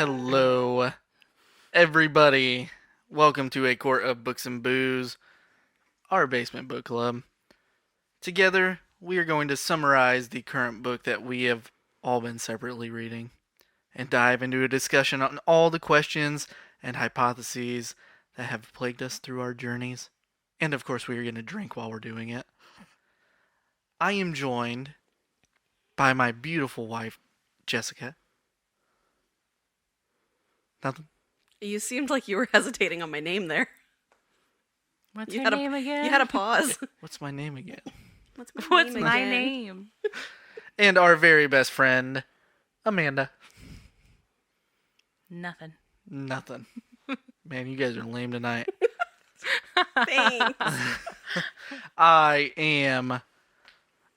Hello, everybody. Welcome to A Court of Books and Booze, our basement book club. Together, we are going to summarize the current book that we have all been separately reading and dive into a discussion on all the questions and hypotheses that have plagued us through our journeys. And of course, we are going to drink while we're doing it. I am joined by my beautiful wife, Jessica. Nothing? You seemed like you were hesitating on my name there. What's your name again? You had a pause. What's my name again? What's my name? And our very best friend, Amanda. Nothing. Nothing. Man, you guys are lame tonight. Thanks. I am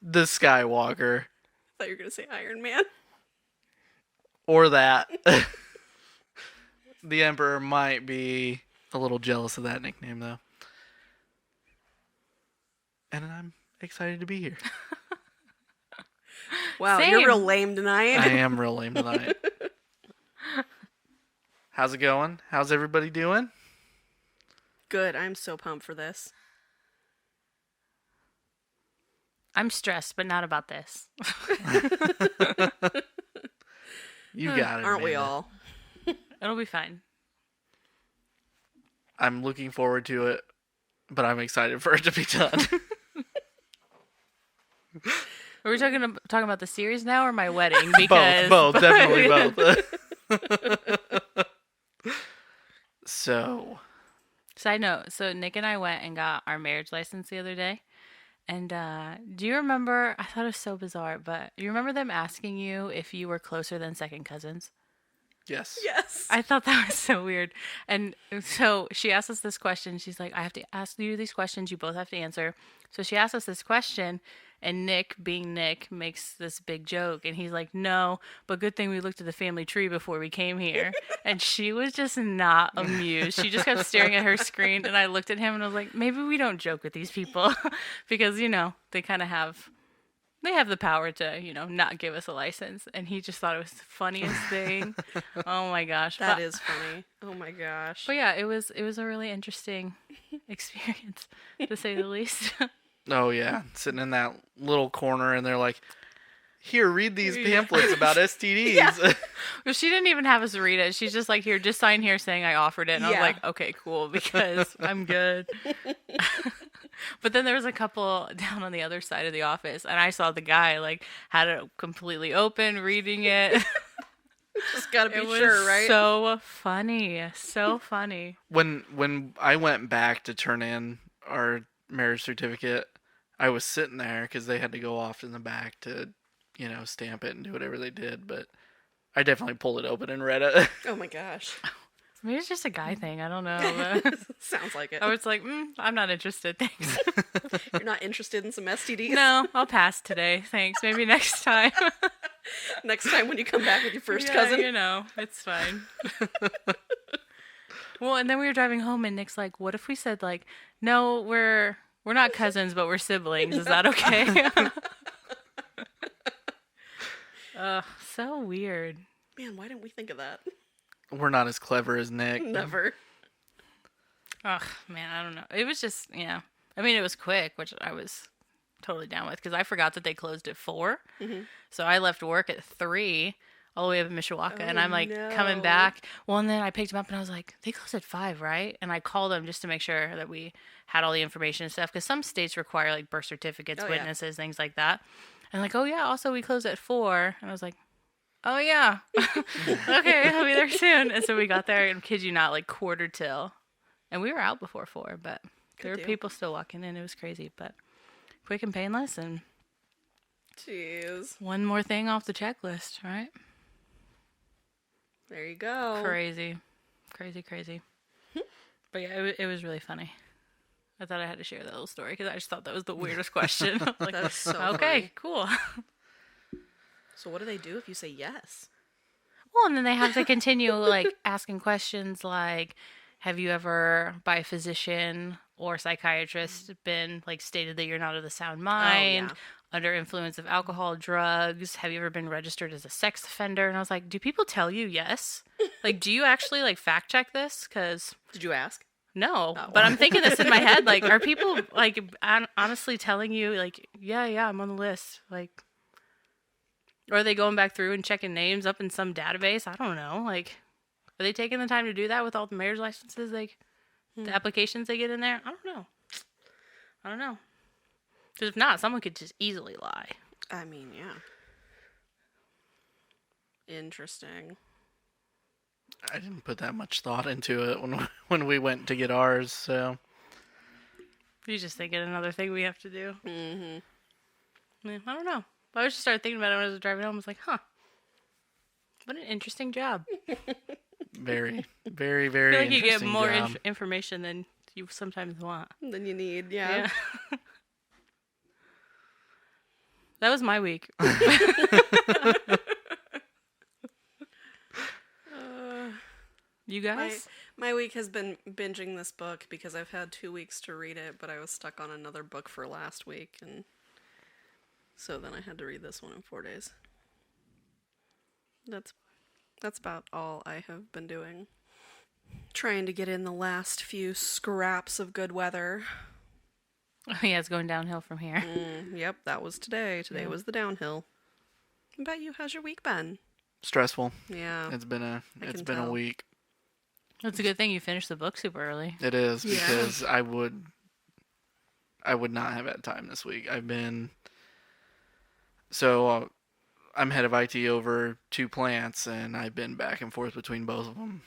the Skywalker. I thought you were going to say Iron Man. Or that. The Emperor might be a little jealous of that nickname, though. And I'm excited to be here. Wow, Same. you're real lame tonight. I am real lame tonight. How's it going? How's everybody doing? Good, I'm so pumped for this. I'm stressed, but not about this. You got it, Aren't we Amanda. all? It'll be fine. I'm looking forward to it, but I'm excited for it to be done. Are we talking about the series now or my wedding? Because both, definitely both. So, Side note, so Nick and I went and got our marriage license the other day. And do you remember, I thought it was so bizarre, but you remember them asking you if you were closer than second cousins? yes. Yes. I thought that was so weird. And so she asked us this question. She's like, I have to ask you these questions. You both have to answer. So she asked us this question. And Nick, being Nick, makes this big joke. And he's like, no, but good thing we looked at the family tree before we came here. And she was just not amused. She just kept staring at her screen. And I looked at him and I was like, maybe we don't joke with these people. Because, you know, they kind of have... They have the power to, you know, not give us a license. And he just thought it was the funniest thing. Oh my gosh. That is funny. Oh my gosh. But yeah, it was a really interesting experience, to say the least. Oh, yeah. Sitting in that little corner, and they're like, here, read these pamphlets about STDs. Yeah. Well, she didn't even have us read it. She's just like, here, just sign here saying I offered it. And I was Yeah. like, okay, cool, because I'm good. But then there was a couple down on the other side of the office, and I saw the guy, like, had it completely open, reading it. Just gotta be It was sure, right? so funny. So funny. When I went back to turn in our marriage certificate, I was sitting there because they had to go off in the back to, you know, stamp it and do whatever they did. But I definitely pulled it open and read it. Oh my gosh. Maybe it's just a guy thing. I don't know. But Sounds like it. I was like, I'm not interested. Thanks. You're not interested in some STDs? No, I'll pass today. Thanks. Maybe next time. Next time when you come back with your first Yeah, cousin? you know, it's fine. Well, and then we were driving home, and Nick's like, what if we said, like, no, we're not cousins, but we're siblings. Is that okay? So weird. Man, why didn't we think of that? We're not as clever as Nick. Never. Ugh, man, I don't know. It was just, yeah. I mean, it was quick, which I was totally down with, because I forgot that they closed at 4. Mm-hmm. So I left work at 3, all the way up in Mishawaka, and I'm like no. coming back. Well, and then I picked him up, and I was like, they close at 5, right? And I called them just to make sure that we had all the information and stuff, because some states require, like, birth certificates, Oh, yeah. witnesses, things like that. And like, oh, yeah, also we close at 4. And I was like, oh, yeah. Okay, I'll be there soon. And so we got there, and kid you not, like, quarter till. And we were out before 4, but there were deal. people still walking in. It was crazy, but quick and painless, and Jeez. one more thing off the checklist, right? There you go. Crazy. But yeah, it was really funny. I thought I had to share that little story because I just thought that was the weirdest question. Like, That is so okay, funny. cool. So what do they do if you say yes? Well, and then they have to continue like asking questions like, have you ever, by a physician or psychiatrist, been like stated that you're not of the sound mind? under influence of alcohol, drugs. Have you ever been registered as a sex offender? And I was like, do people tell you yes? Like, do you actually like fact check this? Because Did you ask? no, Oh. but I'm thinking this in my head. Like, are people like honestly telling you like, yeah, I'm on the list? Like, or are they going back through and checking names up in some database? I don't know. Like, are they taking the time to do that with all the mayor's licenses? Like, the applications they get in there? I don't know. Because if not, someone could just easily lie. I mean, yeah. Interesting. I didn't put that much thought into it when we went to get ours, so You just thinking another thing we have to do. Mm-hmm. I don't know. I just started thinking about it when I was driving home. I was like, huh. What an interesting job. very, very, very I feel like you get interesting more job. information than you sometimes want. Then you need, yeah. That was my week. You guys? My week has been binging this book because I've had 2 weeks to read it, but I was stuck on another book for last week, and so then I had to read this one in 4 days. That's about all I have been doing. Trying to get in the last few scraps of good weather. Oh, yeah, it's going downhill from here. Yep, that was today. Today was the downhill. What about you? How's your week been? Stressful. Yeah. It's been a can a tell. week. It's a good thing you finished the book super early. It is Yeah. because I would not have had time this week. I'm head of IT over 2 plants, and I've been back and forth between both of them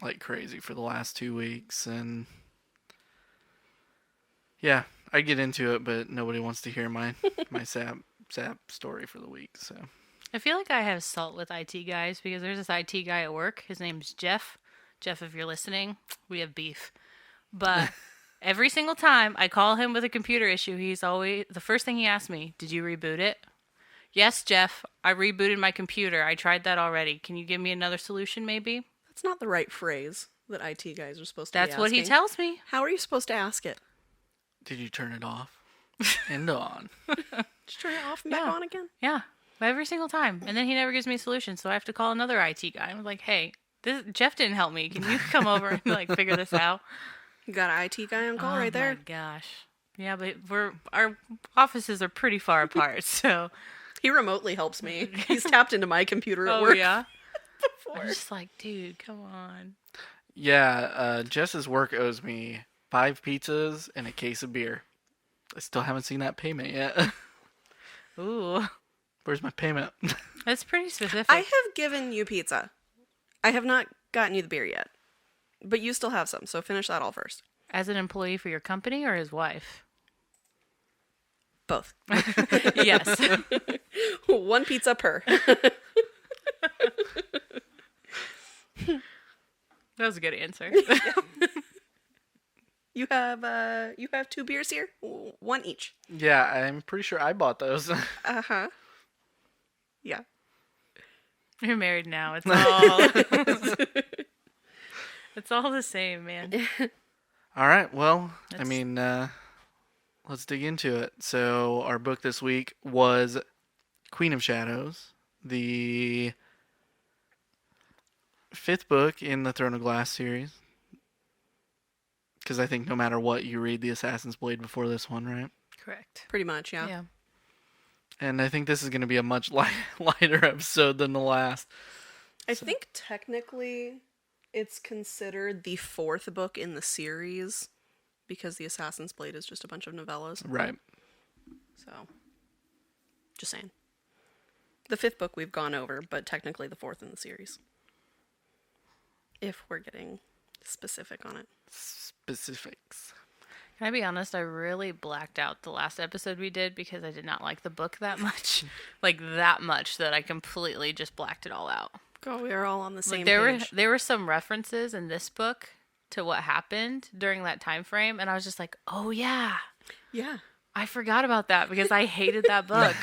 like crazy for the last 2 weeks, and yeah, I get into it, but nobody wants to hear my sap story for the week. So I feel like I have salt with IT guys because there's this IT guy at work. His name's Jeff. Jeff, if you're listening, we have beef. But every single time I call him with a computer issue, he's always, the first thing he asks me, did you reboot it? Yes, Jeff, I rebooted my computer. I tried that already. Can you give me another solution maybe? That's not the right phrase that IT guys are supposed to be That's what he asking. tells me. How are you supposed to ask it? did you turn it off and on? Just turn it off and back Yeah. on again? Yeah, every single time. And then he never gives me a solution, so I have to call another IT guy. I'm like, hey, Jeff didn't help me. Can you come over and like figure this out? You got an IT guy on call right Oh there? my gosh. Yeah, but our offices are pretty far apart, so. He remotely helps me. He's tapped into my computer at Oh work. yeah. Before. I'm just like, dude, come on. Yeah, Jess's work owes me 5 pizzas and a case of beer. I still haven't seen that payment yet. Ooh, Where's my payment? that's pretty specific. I have given you pizza. I have not gotten you the beer yet. But you still have some, so finish that all first. As an employee for your company or his wife? Both. Yes. 1 pizza per. That was a good answer. You have 2 beers here? 1 each. Yeah, I'm pretty sure I bought those. Uh-huh. Yeah. You're married now. It's all it's all the same, man. All right, well, I That's- mean, let's dig into it. So, our book this week was Queen of Shadows, the 5th book in the Throne of Glass series. Because I think no matter what, you read the Assassin's Blade before this one, right? Correct. Pretty much, yeah. Yeah. And I think this is going to be a much lighter episode than the last. I think technically it's considered the 4th book in the series because the Assassin's Blade is just a bunch of novellas. Right. So, just saying. The 5th book we've gone over, but technically the 4th in the series. If we're getting specific on it. Specifics. Can I be honest? I really blacked out the last episode we did because I did not like the book that much. Like, that much that I completely just blacked it all out. Girl, we are all on the Like, same there page. were some references in this book to what happened during that time frame, and I was just like, oh yeah, Yeah. I forgot about that because I hated that book.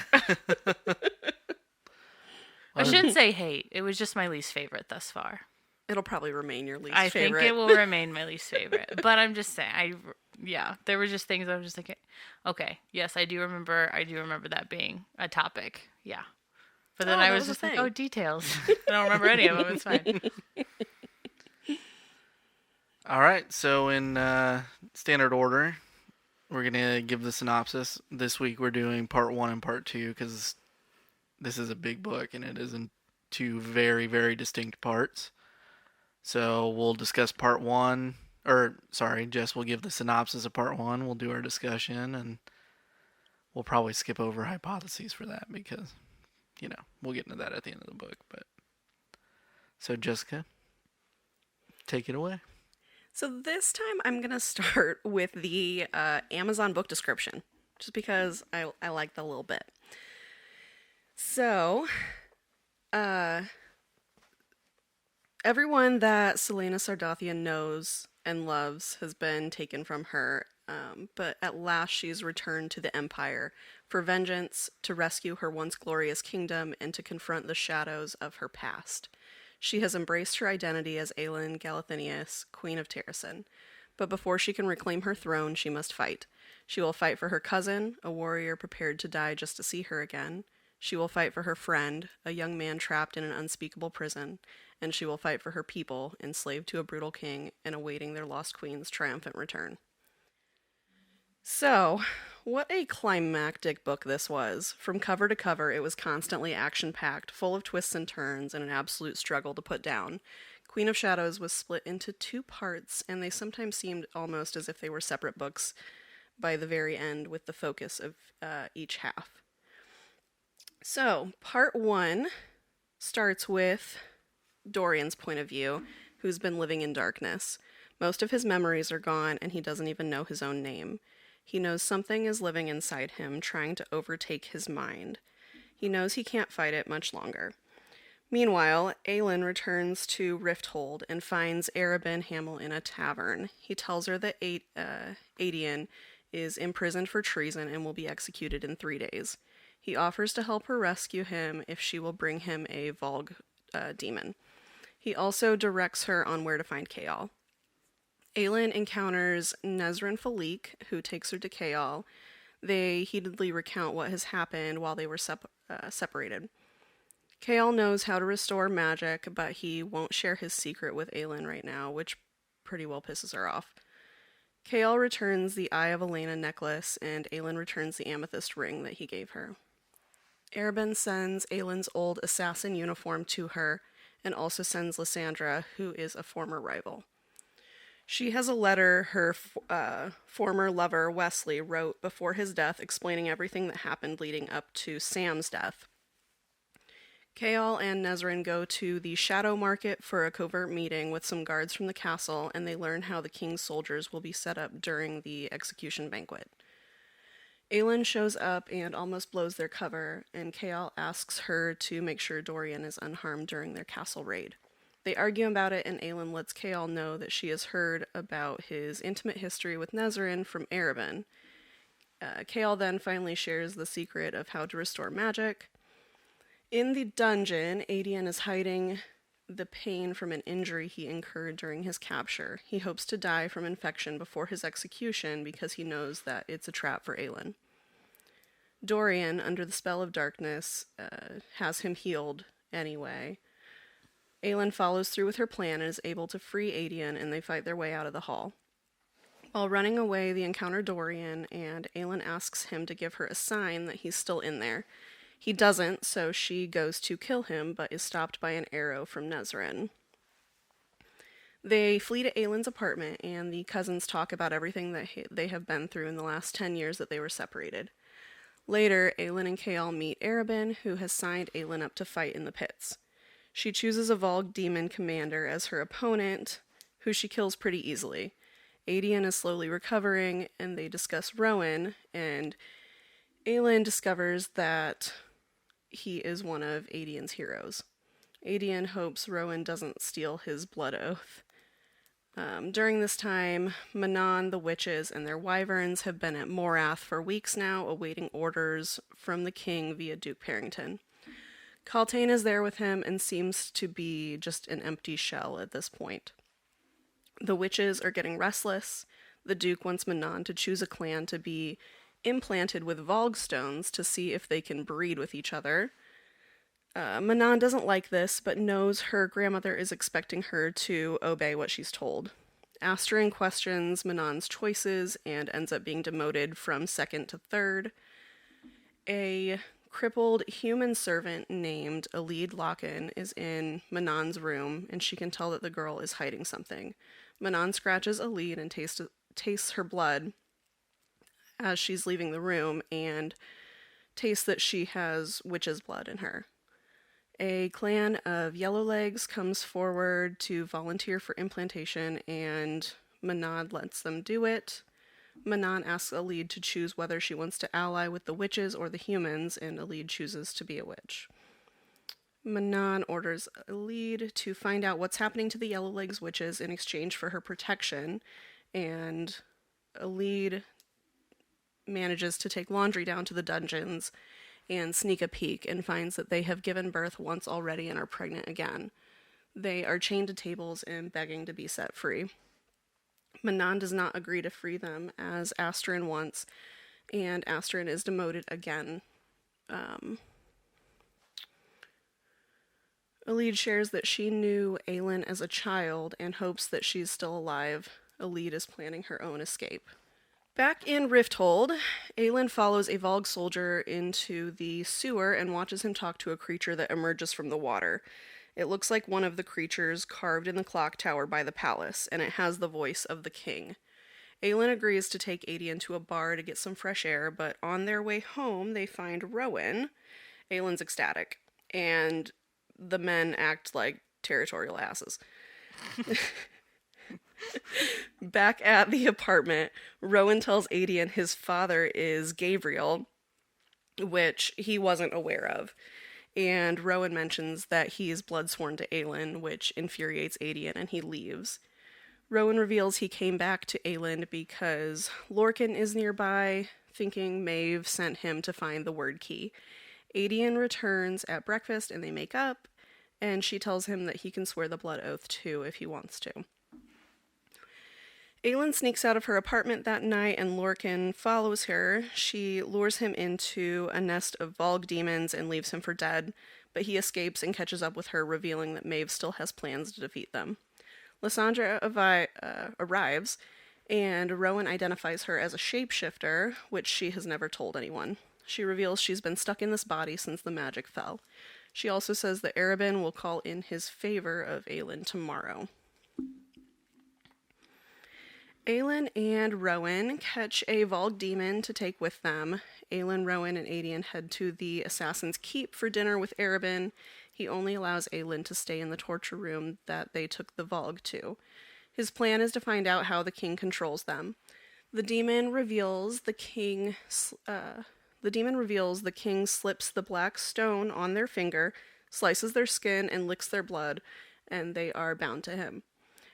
I shouldn't say hate. It was just my least favorite thus far. It'll probably remain your least I favorite. think it will remain my least favorite. But I'm just saying, Yeah, there were just things I was just thinking, okay, yes, I do remember that being a topic. Yeah. But then Oh, I that was was a just like, thing. oh, details. I don't remember any of them. It's fine. All right, so in standard order, we're going to give the synopsis. This week we're doing part 1 and part 2 because this is a big book and it is in 2 very, very distinct parts. So we'll discuss part 1, or sorry, Jess will give the synopsis of part 1. We'll do our discussion and we'll probably skip over hypotheses for that because, we'll get into that at the end of the book. But so Jessica, take it away. So this time I'm going to start with the Amazon book description, just because I like that a little bit. So, everyone that Selena Sardathian knows and loves has been taken from her, but at last she's returned to the Empire for vengeance, to rescue her once glorious kingdom, and to confront the shadows of her past. She has embraced her identity as Aelin Galathynius, Queen of Terrasen. But before she can reclaim her throne, she must fight. She will fight for her cousin, a warrior prepared to die just to see her again. She will fight for her friend, a young man trapped in an unspeakable prison. And she will fight for her people, enslaved to a brutal king and awaiting their lost queen's triumphant return. So, what a climactic book this was. From cover to cover, it was constantly action-packed, full of twists and turns, and an absolute struggle to put down. Queen of Shadows was split into 2 parts, and they sometimes seemed almost as if they were separate books by the very end, with the focus of each half. So, part 1 starts with Dorian's point of view, who's been living in darkness. Most of his memories are gone, and he doesn't even know his own name. He knows something is living inside him, trying to overtake his mind. He knows he can't fight it much longer. Meanwhile, Aelin returns to Rifthold and finds Arabin Hamel in a tavern. He tells her that Aedion is imprisoned for treason and will be executed in 3 days. He offers to help her rescue him if she will bring him a Volg demon. He also directs her on where to find Chaol. Aelin encounters Nezran Philique, who takes her to Chaol. They heatedly recount what has happened while they were separated. Chaol knows how to restore magic, but he won't share his secret with Aelin right now, which pretty well pisses her off. Chaol returns the Eye of Elena necklace, and Aelin returns the amethyst ring that he gave her. Arabin sends Aelin's old assassin uniform to her, and also sends Lysandra, who is a former rival. She has a letter her former lover, Wesley, wrote before his death explaining everything that happened leading up to Sam's death. Chaol and Nezran go to the Shadow Market for a covert meeting with some guards from the castle, and they learn how the king's soldiers will be set up during the execution banquet. Aelin shows up and almost blows their cover, and Chaol asks her to make sure Dorian is unharmed during their castle raid. They argue about it, and Aelin lets Chaol know that she has heard about his intimate history with Nezran from Arabin. Chaol then finally shares the secret of how to restore magic. In the dungeon, Aedion is hiding the pain from an injury he incurred during his capture. He hopes to die from infection before his execution because he knows that it's a trap for Aelin. Dorian, under the spell of darkness, has him healed anyway. Aelin follows through with her plan and is able to free Aedion, and they fight their way out of the hall. While running away, they encounter Dorian, and Aelin asks him to give her a sign that he's still in there. He doesn't, so she goes to kill him, but is stopped by an arrow from Nezran. They flee to Aelin's apartment, and the cousins talk about everything that they have been through in the last 10 years that they were separated. Later, Aelin and Chaol meet Arabin, who has signed Aelin up to fight in the pits. She chooses a Volg demon commander as her opponent, who she kills pretty easily. Aedion is slowly recovering, and they discuss Rowan, and Aelin discovers that he is one of Aedion's heroes. Aedion hopes Rowan doesn't steal his blood oath. During this time, Manon, the witches, and their wyverns have been at Morath for weeks now, awaiting orders from the king via Duke Parrington. Kaltain is there with him and seems to be just an empty shell at this point. The witches are getting restless. The Duke wants Manon to choose a clan to be implanted with Volg stones to see if they can breed with each other. Manon doesn't like this, but knows her grandmother is expecting her to obey what she's told. Asterin questions Manon's choices and ends up being demoted from second to third. A crippled human servant named Alid Locken is in Manon's room, and she can tell that the girl is hiding something. Manon scratches Alid and tastes her blood as she's leaving the room, and tastes that she has witch's blood in her. A clan of Yellowlegs comes forward to volunteer for implantation, and Manon lets them do it. Manon asks Alid to choose whether she wants to ally with the witches or the humans, and Alid chooses to be a witch. Manon orders Alid to find out what's happening to the Yellowlegs witches in exchange for her protection, and Alid manages to take Laundry down to the dungeons and sneak a peek and finds that they have given birth once already and are pregnant again. They are chained to tables and begging to be set free. Manon does not agree to free them as Asterin wants, and Asterin is demoted again. Alid shares that she knew Aelin as a child and hopes that she's still alive. Alid is planning her own escape. Back in Rifthold, Aelin follows a Volg soldier into the sewer and watches him talk to a creature that emerges from the water. It looks like one of the creatures carved in the clock tower by the palace, and it has the voice of the king. Aelin agrees to take Adian to a bar to get some fresh air, but on their way home, they find Rowan. Aelin's ecstatic, and the men act like territorial asses. Back at the apartment, Rowan tells Adian his father is Gabriel, which he wasn't aware of. And Rowan mentions that he is bloodsworn to Aelin, which infuriates Adian, and he leaves. Rowan reveals he came back to Aelin because Lorcan is nearby, thinking Maeve sent him to find the word key. Adian returns at breakfast and they make up, and she tells him that he can swear the blood oath too if he wants to. Aelin sneaks out of her apartment that night and Lorcan follows her. She lures him into a nest of Volg demons and leaves him for dead, but he escapes and catches up with her, revealing that Maeve still has plans to defeat them. Lysandra arrives, and Rowan identifies her as a shapeshifter, which she has never told anyone. She reveals she's been stuck in this body since the magic fell. She also says that Erebin will call in his favor of Aelin tomorrow. Aelin and Rowan catch a Volg demon to take with them. Aelin, Rowan, and Adian head to the Assassin's Keep for dinner with Erebin. He only allows Aelin to stay in the torture room that they took the Volg to. His plan is to find out how the king controls them. The demon reveals the king slips the black stone on their finger, slices their skin, and licks their blood, and they are bound to him.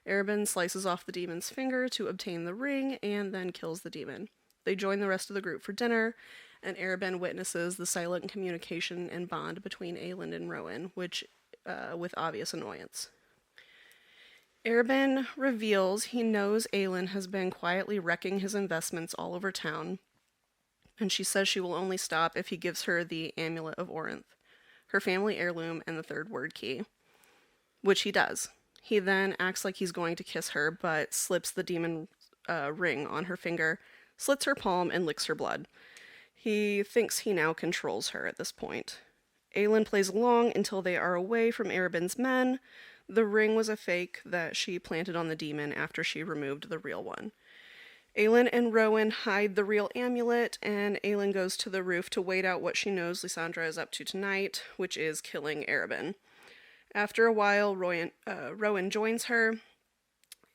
Erebin slices off the demon's finger to obtain the ring and then kills the demon. They join the rest of the group for dinner, and Erebin witnesses the silent communication and bond between Aelin and Rowan, with obvious annoyance. Erebin reveals he knows Aelin has been quietly wrecking his investments all over town, and she says she will only stop if he gives her the Amulet of Orinth, her family heirloom, and the third word key, which he does. He then acts like he's going to kiss her, but slips the demon ring on her finger, slits her palm, and licks her blood. He thinks he now controls her at this point. Aelin plays along until they are away from Erebin's men. The ring was a fake that she planted on the demon after she removed the real one. Aelin and Rowan hide the real amulet, and Aelin goes to the roof to wait out what she knows Lysandra is up to tonight, which is killing Erebin. After a while, Rowan joins her.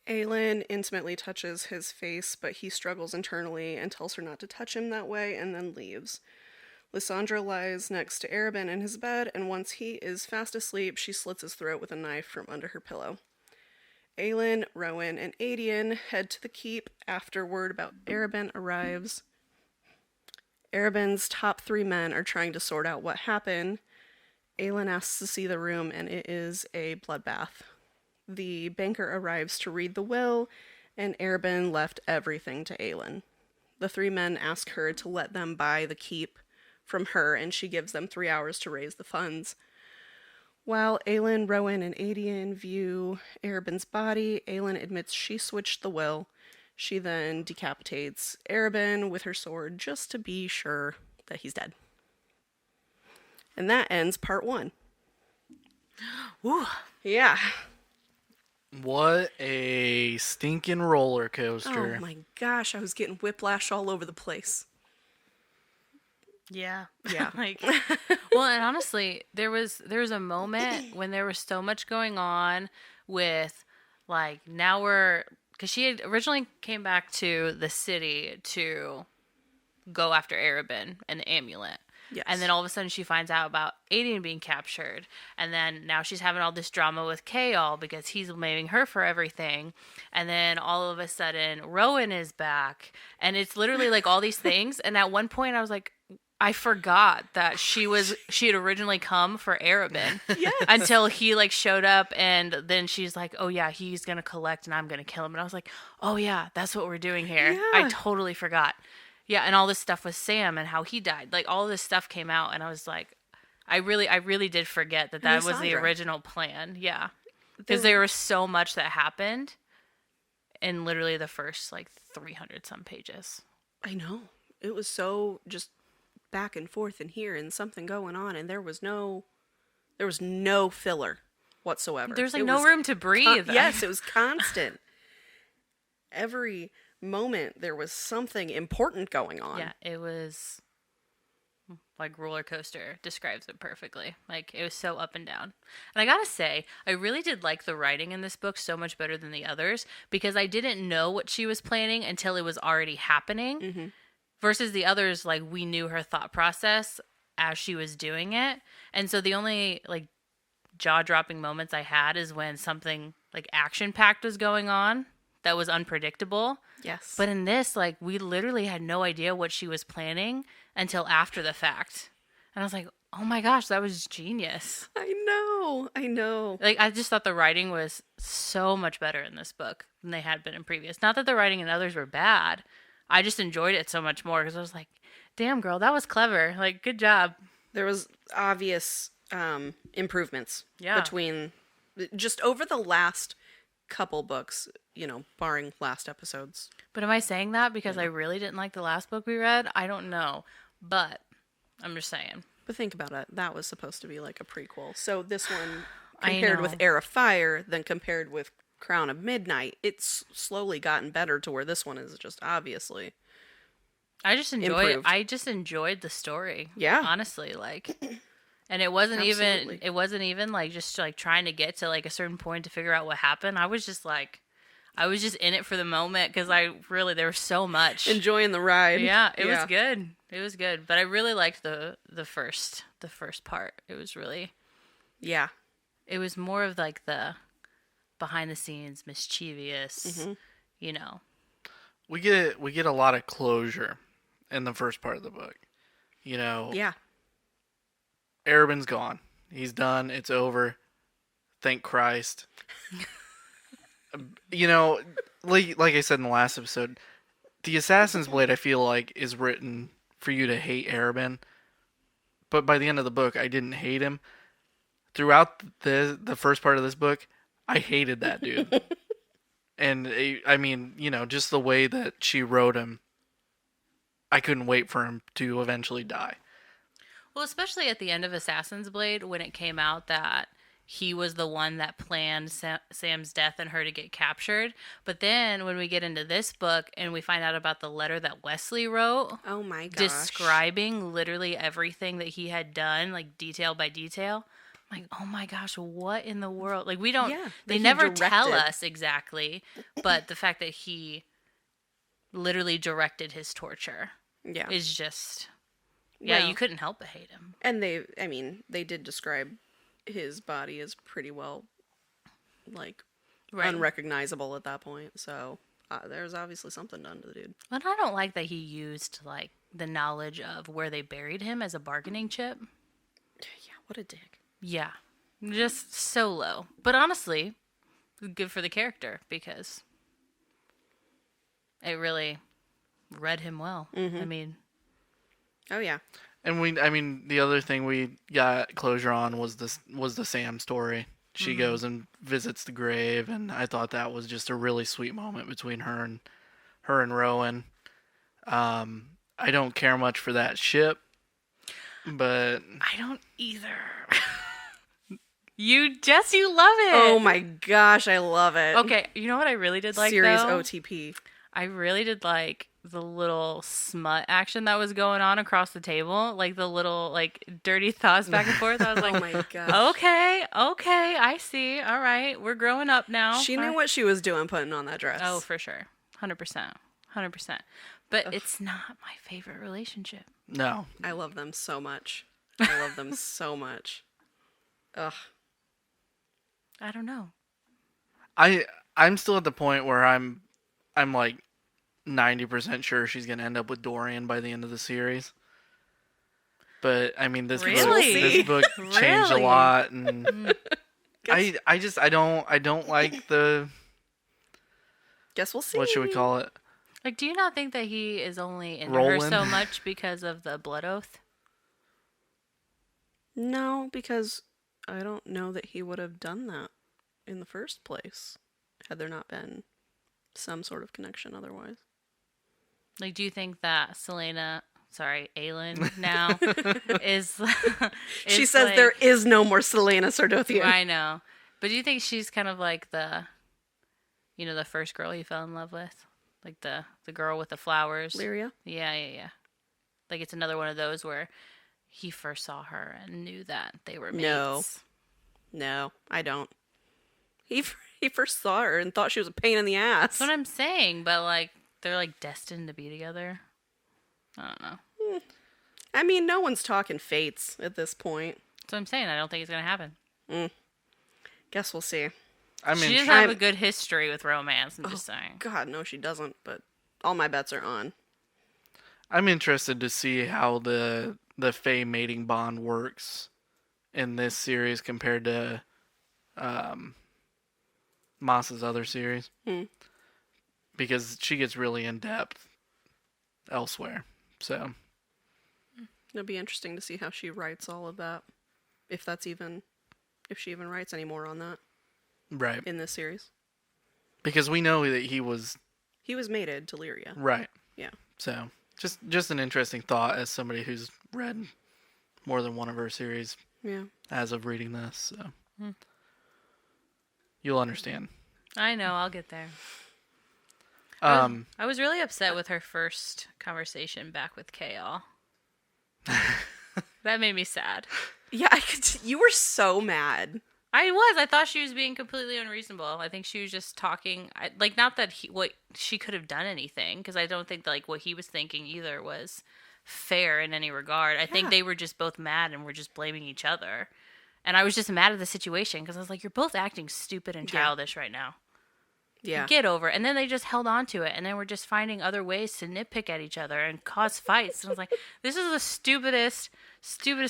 Aelin intimately touches his face, but he struggles internally and tells her not to touch him that way, and then leaves. Lysandra lies next to Erebin in his bed, and once he is fast asleep, she slits his throat with a knife from under her pillow. Aelin, Rowan, and Adian head to the keep after word about Erebin arrives. Erebin's top 3 men are trying to sort out what happened. Aelin asks to see the room, and it is a bloodbath. The banker arrives to read the will, and Arabin left everything to Aelin. The three men ask her to let them buy the keep from her, and she gives them 3 hours to raise the funds. While Aelin, Rowan, and Adian view Arabin's body, Aelin admits she switched the will. She then decapitates Arabin with her sword just to be sure that he's dead. And that ends part 1. Ooh. Yeah. What a stinking roller coaster. Oh my gosh, I was getting whiplash all over the place. Yeah. Yeah. Well, and honestly, there was a moment when there was so much going on with, like, now we're, because she had originally came back to the city to go after Arabin and the amulet. Yes. And then all of a sudden she finds out about Aiden being captured. And then now she's having all this drama with Kaol because he's blaming her for everything. And then all of a sudden Rowan is back. And it's literally like all these things. And at one point I was like, I forgot that she had originally come for Arabin. Yes. Until he like showed up, and then she's like, oh yeah, he's gonna collect and I'm gonna kill him. And I was like, oh yeah, that's what we're doing here. Yeah. I totally forgot. Yeah, and all this stuff with Sam and how he died. Like, all this stuff came out, and I was like, I really did forget that was the original plan. Yeah. Because there was so much that happened in literally the first, like, 300 some pages. I know. It was so just back and forth and here and something going on, and there was no filler whatsoever. There's like no room to breathe. Yes, it was constant. Every moment there was something important going on. Yeah, it was like roller coaster describes it perfectly. Like, it was so up and down. And I gotta say, I really did like the writing in this book so much better than the others, because I didn't know what she was planning until it was already happening. Mm-hmm. Versus the others, like, we knew her thought process as she was doing it. And so the only like jaw-dropping moments I had is when something like action-packed was going on that was unpredictable. Yes. But in this, like, we literally had no idea what she was planning until after the fact. And I was like, oh my gosh, that was genius. I know. Like, I just thought the writing was so much better in this book than they had been in previous. Not that the writing in others were bad. I just enjoyed it so much more because I was like, damn, girl, that was clever. Like, good job. There was obvious improvements between just over the last couple books, barring last episodes. But am I saying that because I really didn't like the last book we read? I don't know. But I'm just saying. But think about it. That was supposed to be like a prequel. So this one, I compared know. with Heir of Fire, then compared with Crown of Midnight, it's slowly gotten better to where this one is just obviously I just enjoyed the story. Yeah. Honestly, like, and it wasn't even like just like trying to get to like a certain point to figure out what happened. I was just in it for the moment because there was so much. enjoying the ride. Yeah, it was good. It was good. But I really liked the first part. It was really, Yeah. it was more of like the behind the scenes mischievous, We get a lot of closure in the first part of the book. Yeah. Arabin's gone. He's done. It's over. Thank Christ. Like I said in the last episode, the Assassin's Blade, I feel like, is written for you to hate Arabin. But by the end of the book, I didn't hate him. Throughout the first part of this book, I hated that dude. And, I mean, just the way that she wrote him, I couldn't wait for him to eventually die. Well, especially at the end of Assassin's Blade, when it came out that he was the one that planned Sam's death and her to get captured. But then when we get into this book and we find out about the letter that Wesley wrote, Oh my gosh. describing literally everything that he had done, like detail by detail. I'm like, oh my gosh, what in the world? Like, we don't, Yeah, they that he never tell directed. us exactly, but the fact that he literally directed his torture Yeah. is just, yeah, Well, you couldn't help but hate him. And they did describe his body as pretty well, like, Right. unrecognizable at that point. So there's obviously something done to the dude. But I don't like that he used, like, the knowledge of where they buried him as a bargaining chip. Yeah, what a dick. Yeah. Just so low. But honestly, good for the character because It really read him well. I mean, Oh yeah. And I mean, the other thing we got closure on was the Sam story. She goes and visits the grave, and I thought that was just a really sweet moment between her and Rowan. I don't care much for that ship, but I don't either. Jess, you love it. Oh my gosh, I love it. Okay, you know what I really did like Series though? OTP. I really did like the little smut action that was going on across the table, like the little like dirty thoughts back and forth. I was like, Oh my gosh. okay, I see. All right, we're growing up now. She knew what she was doing putting on that dress. Oh, for sure, 100%. But it's not my favorite relationship. no. I love them so much. I love them so much. Ugh. I don't know. I'm still at the point where I'm like 90% sure she's gonna end up with Dorian by the end of the series. But I mean, Really? this book changed a Really? lot, and I don't like the, Guess we'll see. what should we call it? Like, do you not think that he is only into her Roland? so much because of the blood oath? No, because I don't know that he would have done that in the first place had there not been some sort of connection otherwise. Like, do you think that Aelin now is? She is says like, there is no more Selena Sardothian. I know, but do you think she's kind of like the first girl he fell in love with, like the girl with the flowers? Lyria? Yeah. Like it's another one of those where he first saw her and knew that they were mates. No. No, I don't. He first saw her and thought she was a pain in the ass. That's what I'm saying, but like they're like destined to be together. I don't know. I mean, no one's talking fates at this point. That's what I'm saying. I don't think it's gonna happen. Guess we'll see. I mean, She doesn't have a good history with romance. I'm just saying. God, no, she doesn't, but all my bets are on. I'm interested to see how the Fae mating bond works in this series compared to Maas's other series, because she gets really in depth elsewhere. So It'll be interesting to see how she writes all of that. If she even writes any more on that right, in this series. because we know that he was He was mated to Lyria. right. Yeah. So just an interesting thought as somebody who's read more than one of her series Yeah. as of reading this. So you'll understand. I know. I'll get there. Um, I was really upset with her first conversation back with Kale. That made me sad. Yeah, you were so mad. I thought she was being completely unreasonable. I think she was just talking. Not that what she could have done anything, because I don't think like what he was thinking either was fair in any regard. I think they were just both mad and were just blaming each other. And I was just mad at the situation because I was like, you're both acting stupid and childish right now. Yeah. Get over it. And then they just held on to it. And then we're just finding other ways to nitpick at each other and cause fights. And I was like, this is the stupidest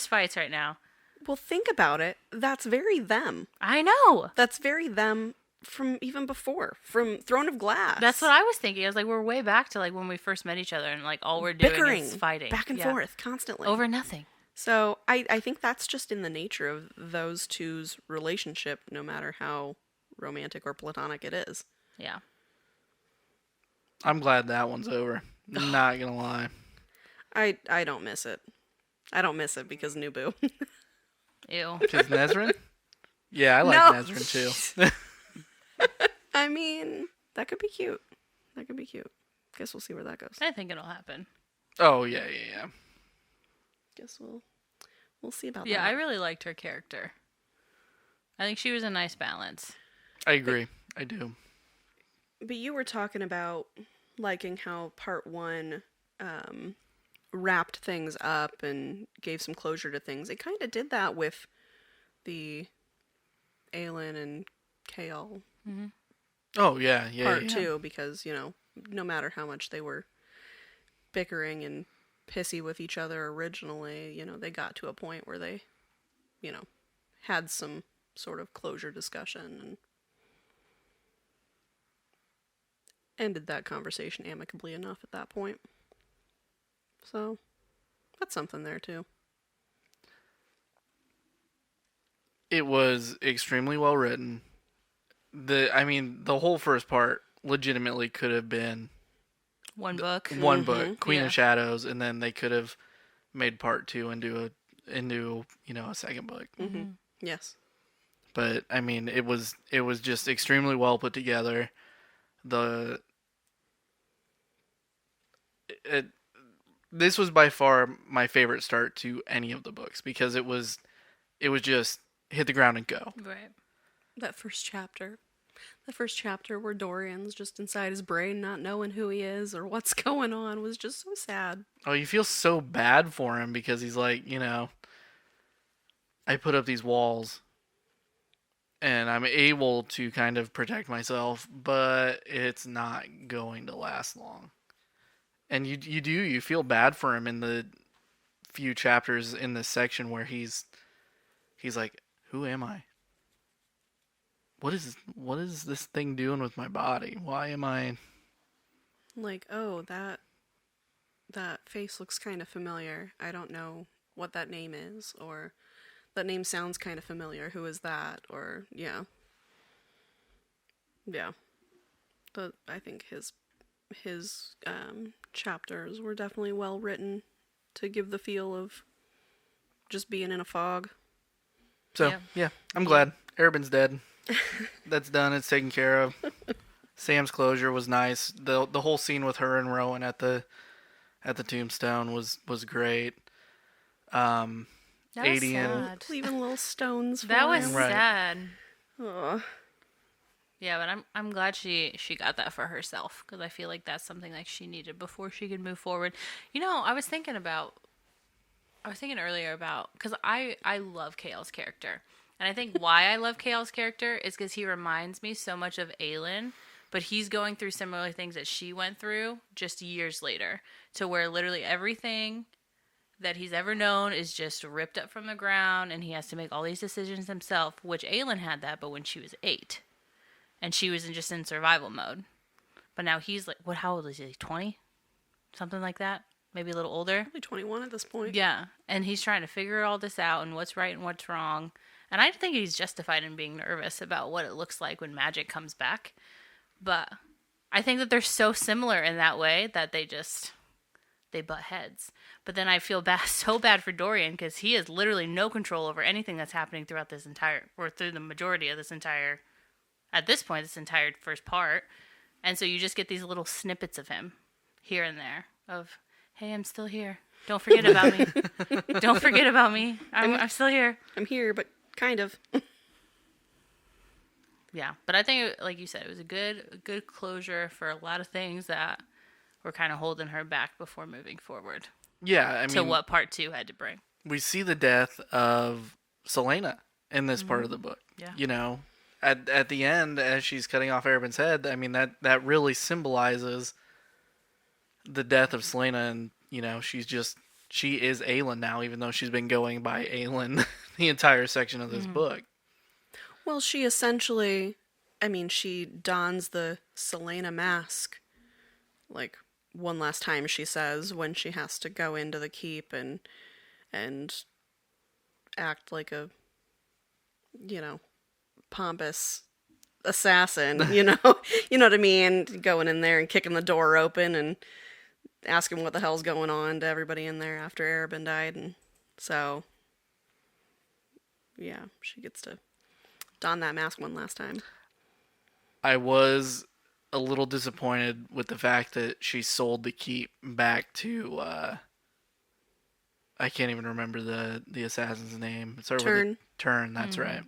fights right now. Well, think about it. That's very them. I know. That's very them from even before, from Throne of Glass. That's what I was thinking. I was like, we're way back to like when we first met each other and like all we're doing bickering, is fighting. back and forth, constantly. Over nothing. So I think that's just in the nature of those two's relationship, no matter how romantic or platonic it is. Yeah. I'm glad that one's over. Not gonna lie. I don't miss it. I don't miss it because Nubu. Ew. Because Nezrin? Yeah, I like No. Nezrin too. I mean, that could be cute. That could be cute. Guess we'll see where that goes. I think it'll happen. Oh yeah. Guess we'll see about Yeah, that. I really liked her character. I think she was a nice balance. I agree. I do. But you were talking about liking how part one wrapped things up and gave some closure to things. It kind of did that with the Aelin and Kale Oh yeah. part two, because, no matter how much they were bickering and pissy with each other originally, they got to a point where they, had some sort of closure discussion. ended that conversation amicably enough at that point. So, that's something there, too. It was extremely well written. The whole first part legitimately could have been One book. one book, Queen Yeah. of Shadows, and then they could have made part 2 into a second book. Mm-hmm. Yes. But I mean, it was just extremely well put together. This was by far my favorite start to any of the books because it was just hit the ground and go. Right. That first chapter. The first chapter where Dorian's just inside his brain not knowing who he is or what's going on was just so sad. Oh, you feel so bad for him because he's like, I put up these walls and I'm able to kind of protect myself, but it's not going to last long. And you feel bad for him in the few chapters in this section where he's like, who am I? What is this thing doing with my body? Why am I Like, oh, that face looks kind of familiar. I don't know what that name is, or that name sounds kind of familiar. Who is that? Or yeah. But I think his chapters were definitely well written to give the feel of just being in a fog. So, yeah, I'm glad. Arabin's dead. That's done. It's taken care of. Sam's closure was nice. The whole scene with her and Rowan at the tombstone was great. That was sad. Leaving little stones for That was him. Right. sad. Aw. Yeah, but I'm glad she got that for herself because I feel like that's something like she needed before she could move forward. I was thinking earlier about because I love Kale's character, and I think why I love Kale's character is because he reminds me so much of Aelin, but he's going through similar things that she went through just years later, to where literally everything that he's ever known is just ripped up from the ground, and he has to make all these decisions himself. Which Aelin had that, but when she was 8. And she was just in survival mode. But now he's like, how old is he? 20? Something like that? Maybe a little older? Probably 21 at this point. Yeah. And he's trying to figure all this out and what's right and what's wrong. And I think he's justified in being nervous about what it looks like when magic comes back. But I think that they're so similar in that way that they butt heads. But then I feel so bad for Dorian because he has literally no control over anything that's happening through the majority of this entire first part. And so you just get these little snippets of him here and there of, hey, I'm still here. Don't forget about me. Don't forget about me. I'm still here. I'm here, but kind of. Yeah. But I think, like you said, it was a good closure for a lot of things that were kind of holding her back before moving forward. Yeah, I mean, to what part 2 had to bring. we see the death of Selena in this part of the book. Yeah. At the end, as she's cutting off Arabin's head, I mean, that really symbolizes the death of Selena, and, she is Aelin now, even though she's been going by Aelin the entire section of this book. Well, she essentially, she dons the Selena mask, like, one last time, she says, when she has to go into the keep and act like a, pompous assassin, you know what I mean? Going in there and kicking the door open and asking what the hell's going on to everybody in there after Arabin died. And so, yeah, she gets to don that mask one last time. I was a little disappointed with the fact that she sold the keep back to, I can't even remember the assassin's name. It's over Turn. Turn, that's right.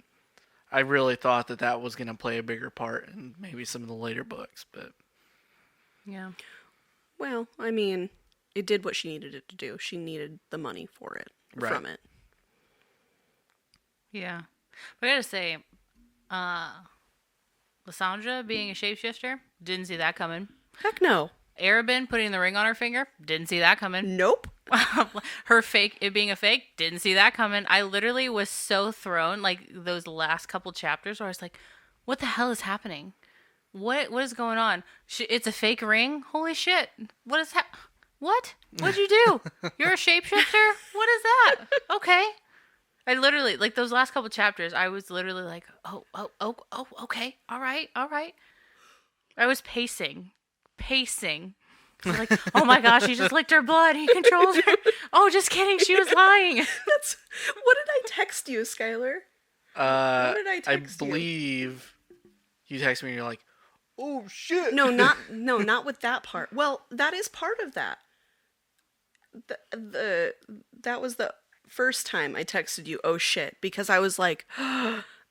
I really thought that was going to play a bigger part in maybe some of the later books, but... Yeah. Well, it did what she needed it to do. She needed the money for it, from it. Yeah. But I gotta say, Lysandra being a shapeshifter, didn't see that coming. Heck no. Arabin putting the ring on her finger, didn't see that coming. Nope. It being a fake, didn't see that coming. I literally was so thrown, like those last couple chapters where I was like, what the hell is happening? What is going on? It's a fake ring? Holy shit. What is that? What? What'd you do? You're a shapeshifter? What is that? Okay. I literally, like, those last couple chapters, I was literally like, oh, okay. All right. I was pacing. I was like, oh my gosh, he just licked her blood. He controls her. Oh, just kidding. She was lying. What did I text you, Skyler? What did I text you? believe you text me and you're like, oh shit. No, not with that part. Well, that is part of that. That was the first time I texted you, oh shit, because I was like,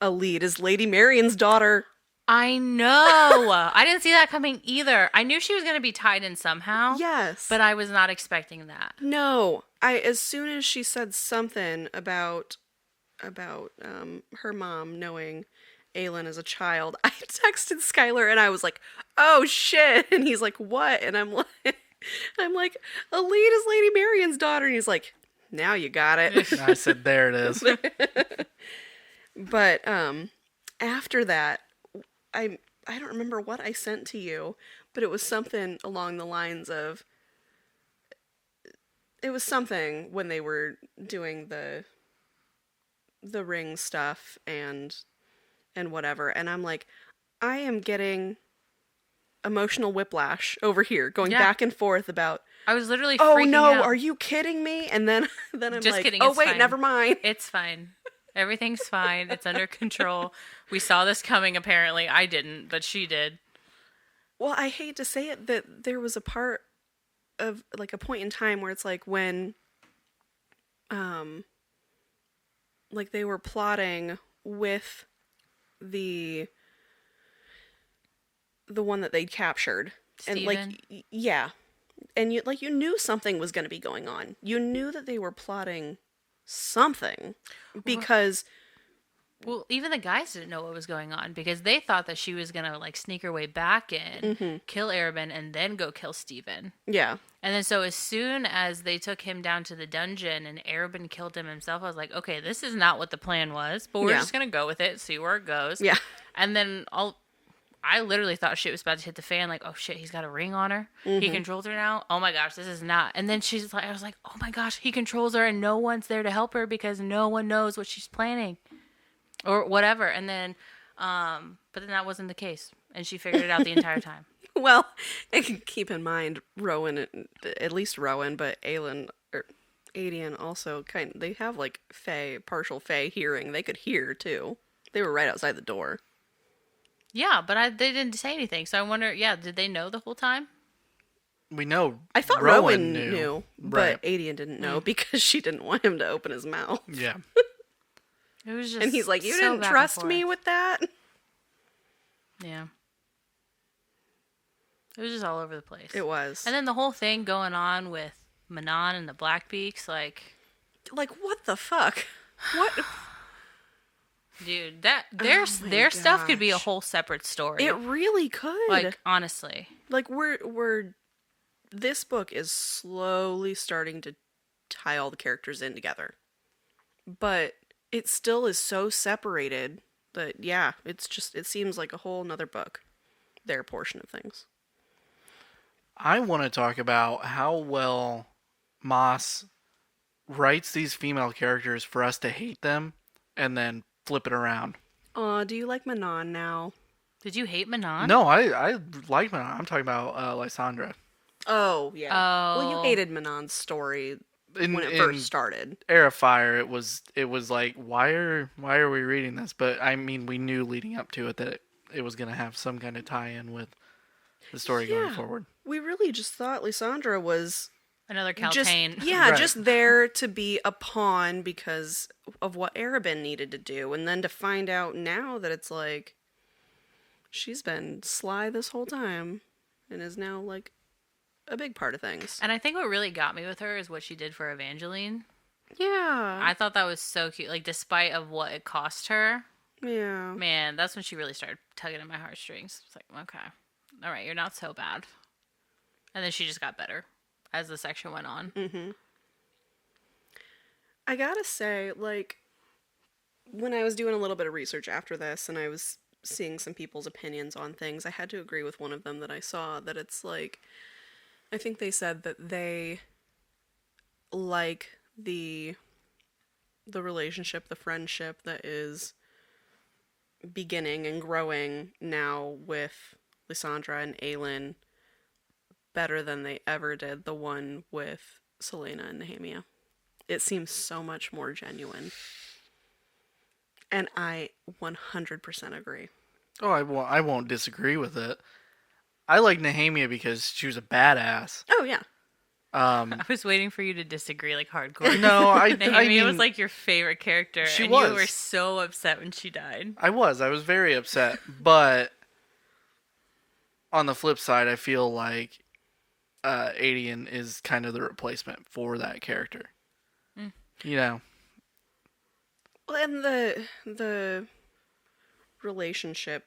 a lead is Lady Marion's daughter. I know. I didn't see that coming either. I knew she was going to be tied in somehow. Yes. But I was not expecting that. No. As soon as she said something about her mom knowing Aelin as a child, I texted Skyler and I was like, oh shit. And he's like, what? And I'm like, a lead is Lady Marion's daughter. And he's like, now you got it. And I said, there it is. But after that, I don't remember what I sent to you, but it was something along the lines of, it was something when they were doing the ring stuff and whatever, and I'm like, I am getting emotional whiplash over here, going back and forth about, I was literally oh freaking no, out. are you kidding me? And then I'm Just like, kidding, oh it's wait, fine. never mind. It's fine. Everything's fine. It's under control. We saw this coming, apparently. I didn't, but she did. Well, I hate to say it, that there was a part of, like, a point in time where it's like when, like, they were plotting with the one that they'd captured. Steven? And, like, yeah. And, you knew something was going to be going on. You knew that they were plotting something because... Well, even the guys didn't know what was going on because they thought that she was going to, like, sneak her way back in, kill Arabin, and then go kill Steven. Yeah. And then so as soon as they took him down to the dungeon and Arabin killed him himself, I was like, okay, this is not what the plan was, but we're just going to go with it, see where it goes. Yeah. And then I literally thought shit was about to hit the fan, like, oh shit, he's got a ring on her. He controls her now. Oh my gosh, this is not. And then she's like, I was like, oh my gosh, he controls her and no one's there to help her because no one knows what she's planning. Or whatever. And then, but then that wasn't the case. And she figured it out the entire time. Well, keep in mind, Rowan, at least Rowan, but Aelin, or Adian also they have, like, partial Fae hearing. They could hear, too. They were right outside the door. Yeah, but they didn't say anything. So I wonder, did they know the whole time? We know. I thought Rowan knew, right. but Adian didn't know because she didn't want him to open his mouth. Yeah. It was just And he's like, you so didn't back and trust me forth. with that? Yeah. It was just all over the place. It was. And then the whole thing going on with Manon and the Blackbeaks, like, what the fuck? What? dude, their stuff could be a gosh. whole separate story. It really could. like, honestly. Like, this book is slowly starting to tie all the characters in together. But it still is so separated that, yeah, it seems like a whole nother book. Their portion of things. I want to talk about how well Maas writes these female characters for us to hate them and then flip it around. Do you like Manon now? Did you hate Manon? No, I like Manon. I'm talking about Lysandra. Oh, yeah. Oh. Well, you hated Manon's story when it first started. Era Fire, it was like, why are we reading this? But I mean, we knew leading up to it that it was going to have some kind of tie-in with the story going forward. We really just thought Lysandra was Another Caltaine. just there to be a pawn because of what Arabin needed to do, and then to find out now that it's like she's been sly this whole time and is now, like, a big part of things. And I think what really got me with her is what she did for Evangeline. Yeah. I thought that was so cute. Like, despite of what it cost her, Yeah. man, that's when she really started tugging at my heartstrings. It's like, okay, all right, you're not so bad. And then she just got better as the section went on. Mm-hmm. I gotta say, like, when I was doing a little bit of research after this, and I was seeing some people's opinions on things, I had to agree with one of them that I saw, that it's like, I think they said that they like the relationship, the friendship that is beginning and growing now with Lysandra and Aelin better than they ever did the one with Selena and Nehemia. It seems so much more genuine. And I 100% agree. Oh, I won't disagree with it. I like Nehemia because she was a badass. Oh, yeah. I was waiting for you to disagree like hardcore. No, Nehemia mean, was like your favorite character. She and was. You were so upset when she died. I was very upset. But on the flip side, I feel like Adian is kind of the replacement for that character. Mm. You know. Well, and the relationship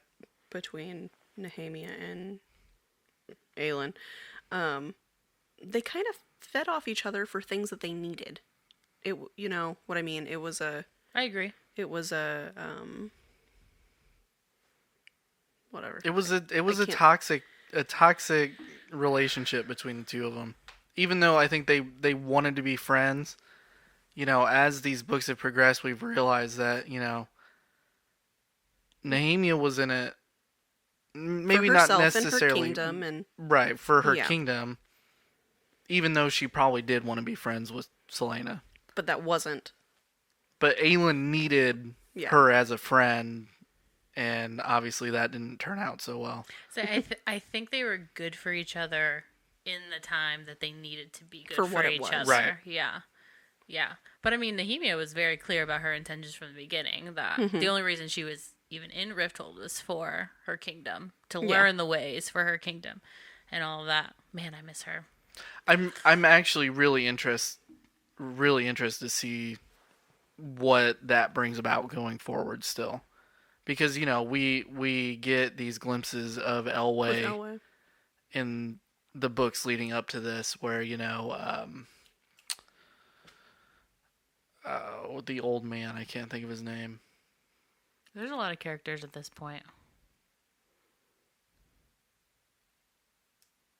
between Nehemia and Aelin, they kind of fed off each other for things that they needed. You know what I mean? It was a... I agree. It was a, whatever. It was a toxic relationship between the two of them. Even though I think they wanted to be friends, you know, as these books have progressed, we've realized that, you know, Nehemia was in it maybe not necessarily and her kingdom and right for her kingdom, even though she probably did want to be friends with Selena. But that wasn't. But Aelin needed her as a friend, and obviously that didn't turn out so well. So I think they were good for each other in the time that they needed to be good For for what it each was. other. Right. Yeah. Yeah. But I mean, Nehemia was very clear about her intentions from the beginning, that the only reason she was even in Rifthold was for her kingdom, to learn the ways for her kingdom and all of that. Man, I miss her. I'm actually really interested to see what that brings about going forward still. Because, you know, we get these glimpses of Elway in the books leading up to this where, you know, the old man, I can't think of his name. There's a lot of characters at this point.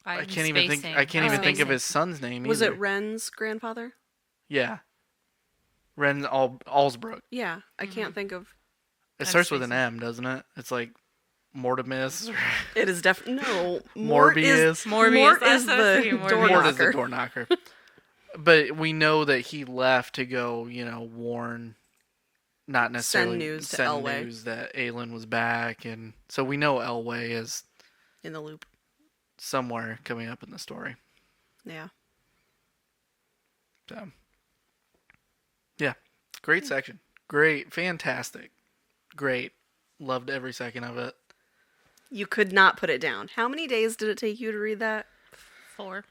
I can't even think of his son's name either. Was it Ren's grandfather? Yeah. Ren Allsbrook. Yeah, I can't think of... It starts with an M, doesn't it? It's like Mortimus. It is definitely... No. Morbius. Mort is the door Mort is the knocker. door knocker. But we know that he left to go, you know, warn, not necessarily send Elway. news that Aelin was back. And so we know Elway is in the loop. Somewhere coming up in the story. Yeah. So, yeah. Great section. Great. Fantastic. Great. Loved every second of it. You could not put it down. How many days did it take you to read that? 4.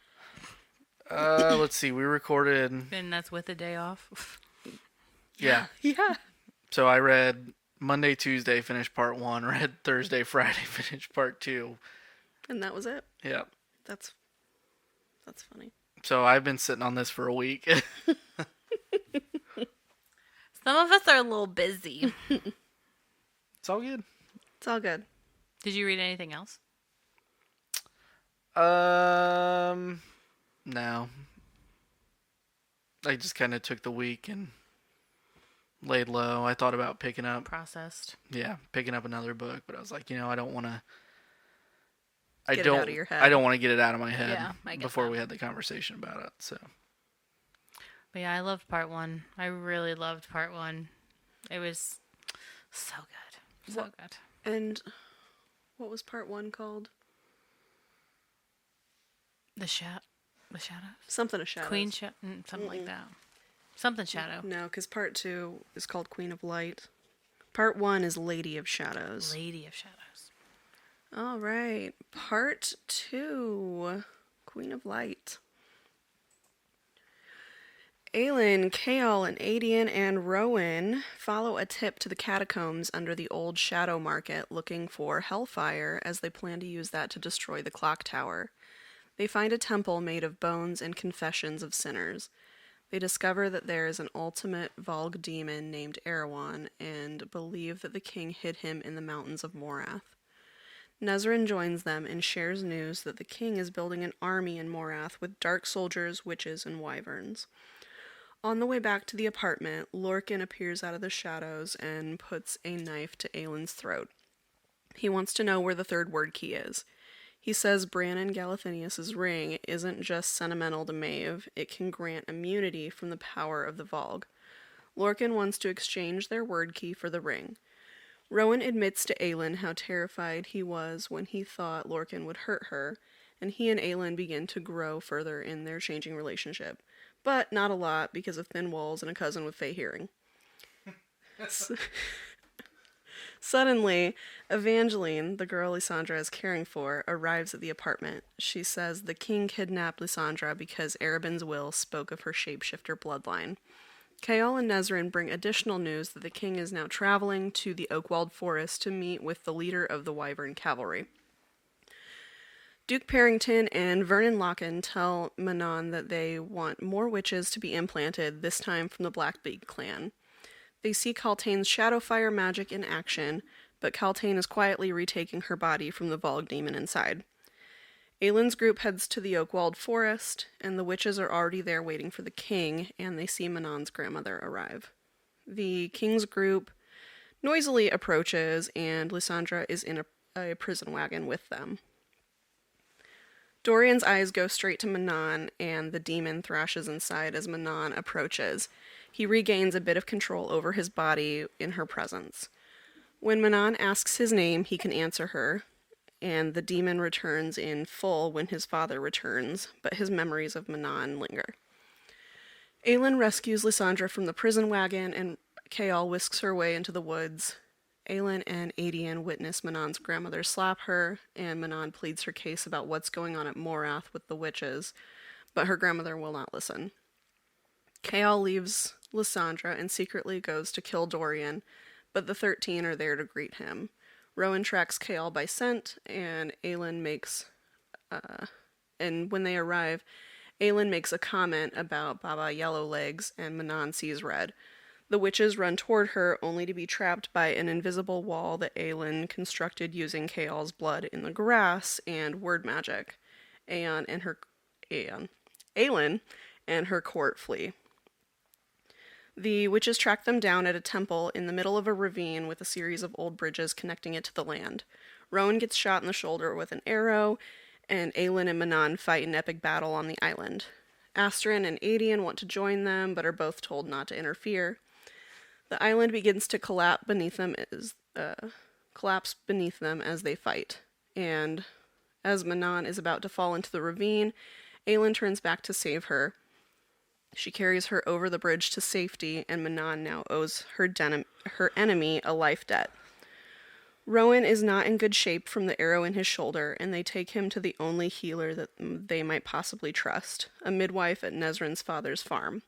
Let's see. We recorded... And that's with a day off. Yeah. Yeah. So I read Monday, Tuesday, finished part 1. Read Thursday, Friday, finished part 2. And that was it. Yeah. That's funny. So I've been sitting on this for a week. Some of us are a little busy. It's all good. It's all good. Did you read anything else? No. I just kind of took the week and laid low. I thought about picking up another book, but I was like, you know, I don't want to. Get it out of your head. I don't want to get it out of my head before we had the conversation about it. So. But yeah, I loved part 1. I really loved part 1. It was so good. So good. And what was part 1 called? The Shadows? Something of Shadows. Queen something like that. Something Shadow. No, because part 2 is called Queen of Light. Part 1 is Lady of Shadows. Lady of Shadows. All right. Part 2, Queen of Light. Aelin, Chaol, and Adian and Rowan follow a tip to the catacombs under the old Shadow Market looking for Hellfire as they plan to use that to destroy the clock tower. They find a temple made of bones and confessions of sinners. They discover that there is an ultimate Volg demon named Erewhon and believe that the king hid him in the mountains of Morath. Nezrin joins them and shares news that the king is building an army in Morath with dark soldiers, witches, and wyverns. On the way back to the apartment, Lorcan appears out of the shadows and puts a knife to Aylin's throat. He wants to know where the third word key is. He says Brannon Galathinius' ring isn't just sentimental to Maeve, it can grant immunity from the power of the Volg. Lorcan wants to exchange their word key for the ring. Rowan admits to Aylin how terrified he was when he thought Lorcan would hurt her, and he and Aylin begin to grow further in their changing relationship. But not a lot because of thin walls and a cousin with fey hearing. Suddenly, Evangeline, the girl Lysandra is caring for, arrives at the apartment. She says the king kidnapped Lysandra because Arabin's will spoke of her shapeshifter bloodline. Kael and Nezrin bring additional news that the king is now traveling to the Oakwald Forest to meet with the leader of the Wyvern Cavalry. Duke Parrington and Vernon Locken tell Manon that they want more witches to be implanted, this time from the Blackbeard clan. They see Kaltain's Shadowfire magic in action, but Kaltain is quietly retaking her body from the Volg demon inside. Aylin's group heads to the Oakwald Forest, and the witches are already there waiting for the king, and they see Manon's grandmother arrive. The king's group noisily approaches, and Lysandra is in a prison wagon with them. Dorian's eyes go straight to Manon, and the demon thrashes inside as Manon approaches. He regains a bit of control over his body in her presence. When Manon asks his name, he can answer her, and the demon returns in full when his father returns, but his memories of Manon linger. Aylin rescues Lysandra from the prison wagon, and Kael whisks her away into the woods. Aylin and Adian witness Manon's grandmother slap her, and Manon pleads her case about what's going on at Morath with the witches, but her grandmother will not listen. Kael leaves Lysandra and secretly goes to kill Dorian, but the 13 are there to greet him. Rowan tracks Kael by scent, and when they arrive, Aylin makes a comment about Baba Yellowlegs, and Manon sees red. The witches run toward her, only to be trapped by an invisible wall that Aylin constructed using Kael's blood in the grass and word magic. Aylin and her court flee. The witches track them down at a temple in the middle of a ravine with a series of old bridges connecting it to the land. Rowan gets shot in the shoulder with an arrow, and Aylin and Manon fight an epic battle on the island. Astrid and Adian want to join them, but are both told not to interfere. The island begins to collapse beneath them as they fight. And as Manon is about to fall into the ravine, Aylin turns back to save her. She carries her over the bridge to safety, and Manon now owes her enemy a life debt. Rowan is not in good shape from the arrow in his shoulder, and they take him to the only healer that they might possibly trust, a midwife at Nezrin's father's farm.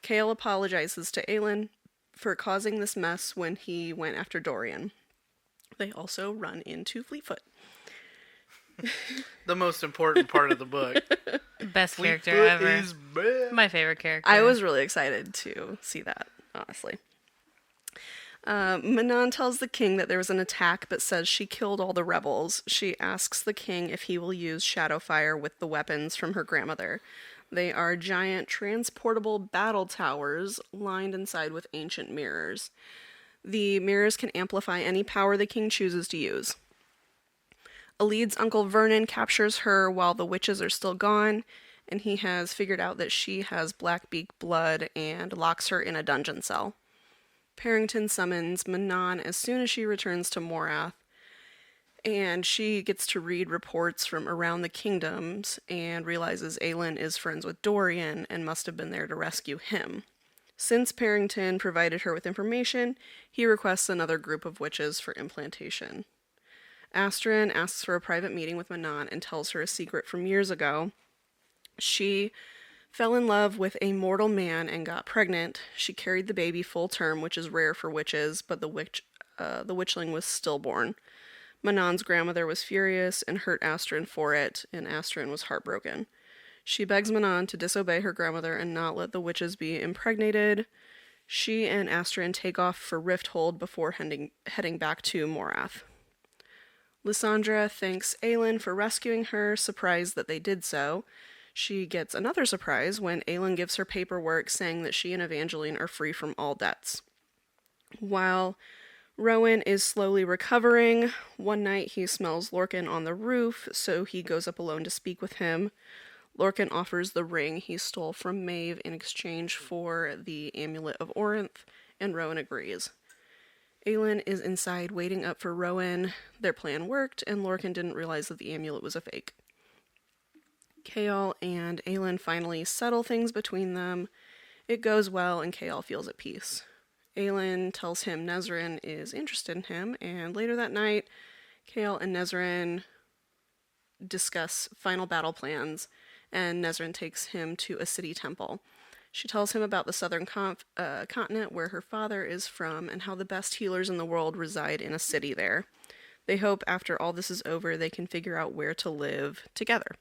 Kael apologizes to Aylin for causing this mess when he went after Dorian. They also run into Fleetfoot. The most important part of the book. Best character Fleetfoot ever. is bad. My favorite character. I was really excited to see that, honestly. Manon tells the king that there was an attack, but says she killed all the rebels. She asks the king if he will use Shadowfire with the weapons from her grandmother. They are giant transportable battle towers lined inside with ancient mirrors. The mirrors can amplify any power the king chooses to use. Alid's uncle Vernon captures her while the witches are still gone, and he has figured out that she has Blackbeak blood and locks her in a dungeon cell. Parrington summons Manon as soon as she returns to Morath, and she gets to read reports from around the kingdoms and realizes Aylin is friends with Dorian and must have been there to rescue him. Since Parrington provided her with information, he requests another group of witches for implantation. Astrid asks for a private meeting with Manon and tells her a secret from years ago. She fell in love with a mortal man and got pregnant. She carried the baby full term, which is rare for witches, but the witchling was stillborn. Manon's grandmother was furious and hurt Astrid for it, and Astrid was heartbroken. She begs Manon to disobey her grandmother and not let the witches be impregnated. She and Astrid take off for Rifthold before heading back to Morath. Lysandra thanks Aelin for rescuing her, surprised that they did so. She gets another surprise when Aelin gives her paperwork saying that she and Evangeline are free from all debts. While Rowan is slowly recovering, one night he smells Lorcan on the roof, so he goes up alone to speak with him. Lorcan offers the ring he stole from Maeve in exchange for the Amulet of Orinth, and Rowan agrees. Aelin is inside waiting up for Rowan. Their plan worked, and Lorcan didn't realize that the amulet was a fake. Chaol and Aelin finally settle things between them. It goes well, and Chaol feels at peace. Aelin tells him Nezrin is interested in him, and later that night, Chaol and Nezrin discuss final battle plans, and Nezrin takes him to a city temple. She tells him about the southern continent where her father is from and how the best healers in the world reside in a city there. They hope after all this is over they can figure out where to live together.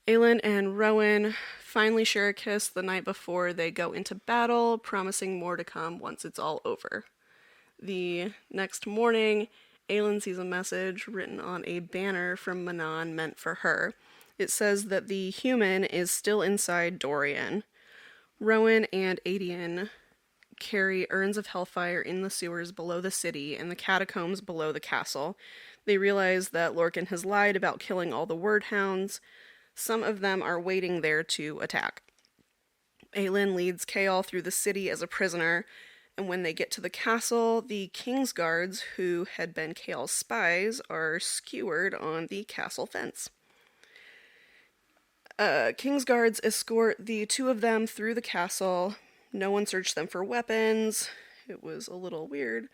Aelin and Rowan finally share a kiss the night before they go into battle, promising more to come once it's all over. The next morning, Aelin sees a message written on a banner from Manon meant for her. It says that the human is still inside Dorian. Rowan and Adian carry urns of hellfire in the sewers below the city and the catacombs below the castle. They realize that Lorcan has lied about killing all the word hounds. Some of them are waiting there to attack. Aelin leads Chaol through the city as a prisoner, and when they get to the castle, the king's guards, who had been Chaol's spies, are skewered on the castle fence. King's guards escort the two of them through the castle. No one searched them for weapons. It was a little weird.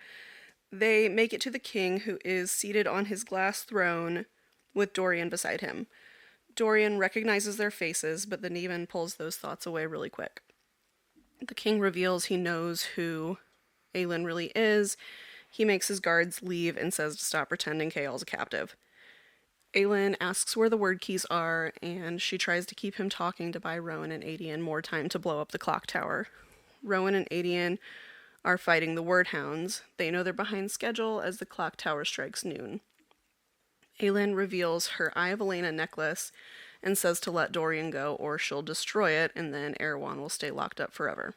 They make it to the king, who is seated on his glass throne with Dorian beside him. Dorian recognizes their faces, but the Nevan pulls those thoughts away really quick. The king reveals he knows who Aelin really is. He makes his guards leave and says to stop pretending Chaol's a captive. Aelin asks where the word keys are, and she tries to keep him talking to buy Rowan and Adian more time to blow up the clock tower. Rowan and Adian are fighting the word hounds. They know they're behind schedule as the clock tower strikes noon. Aelin reveals her Eye of Elena necklace and says to let Dorian go or she'll destroy it, and then Erewhon will stay locked up forever.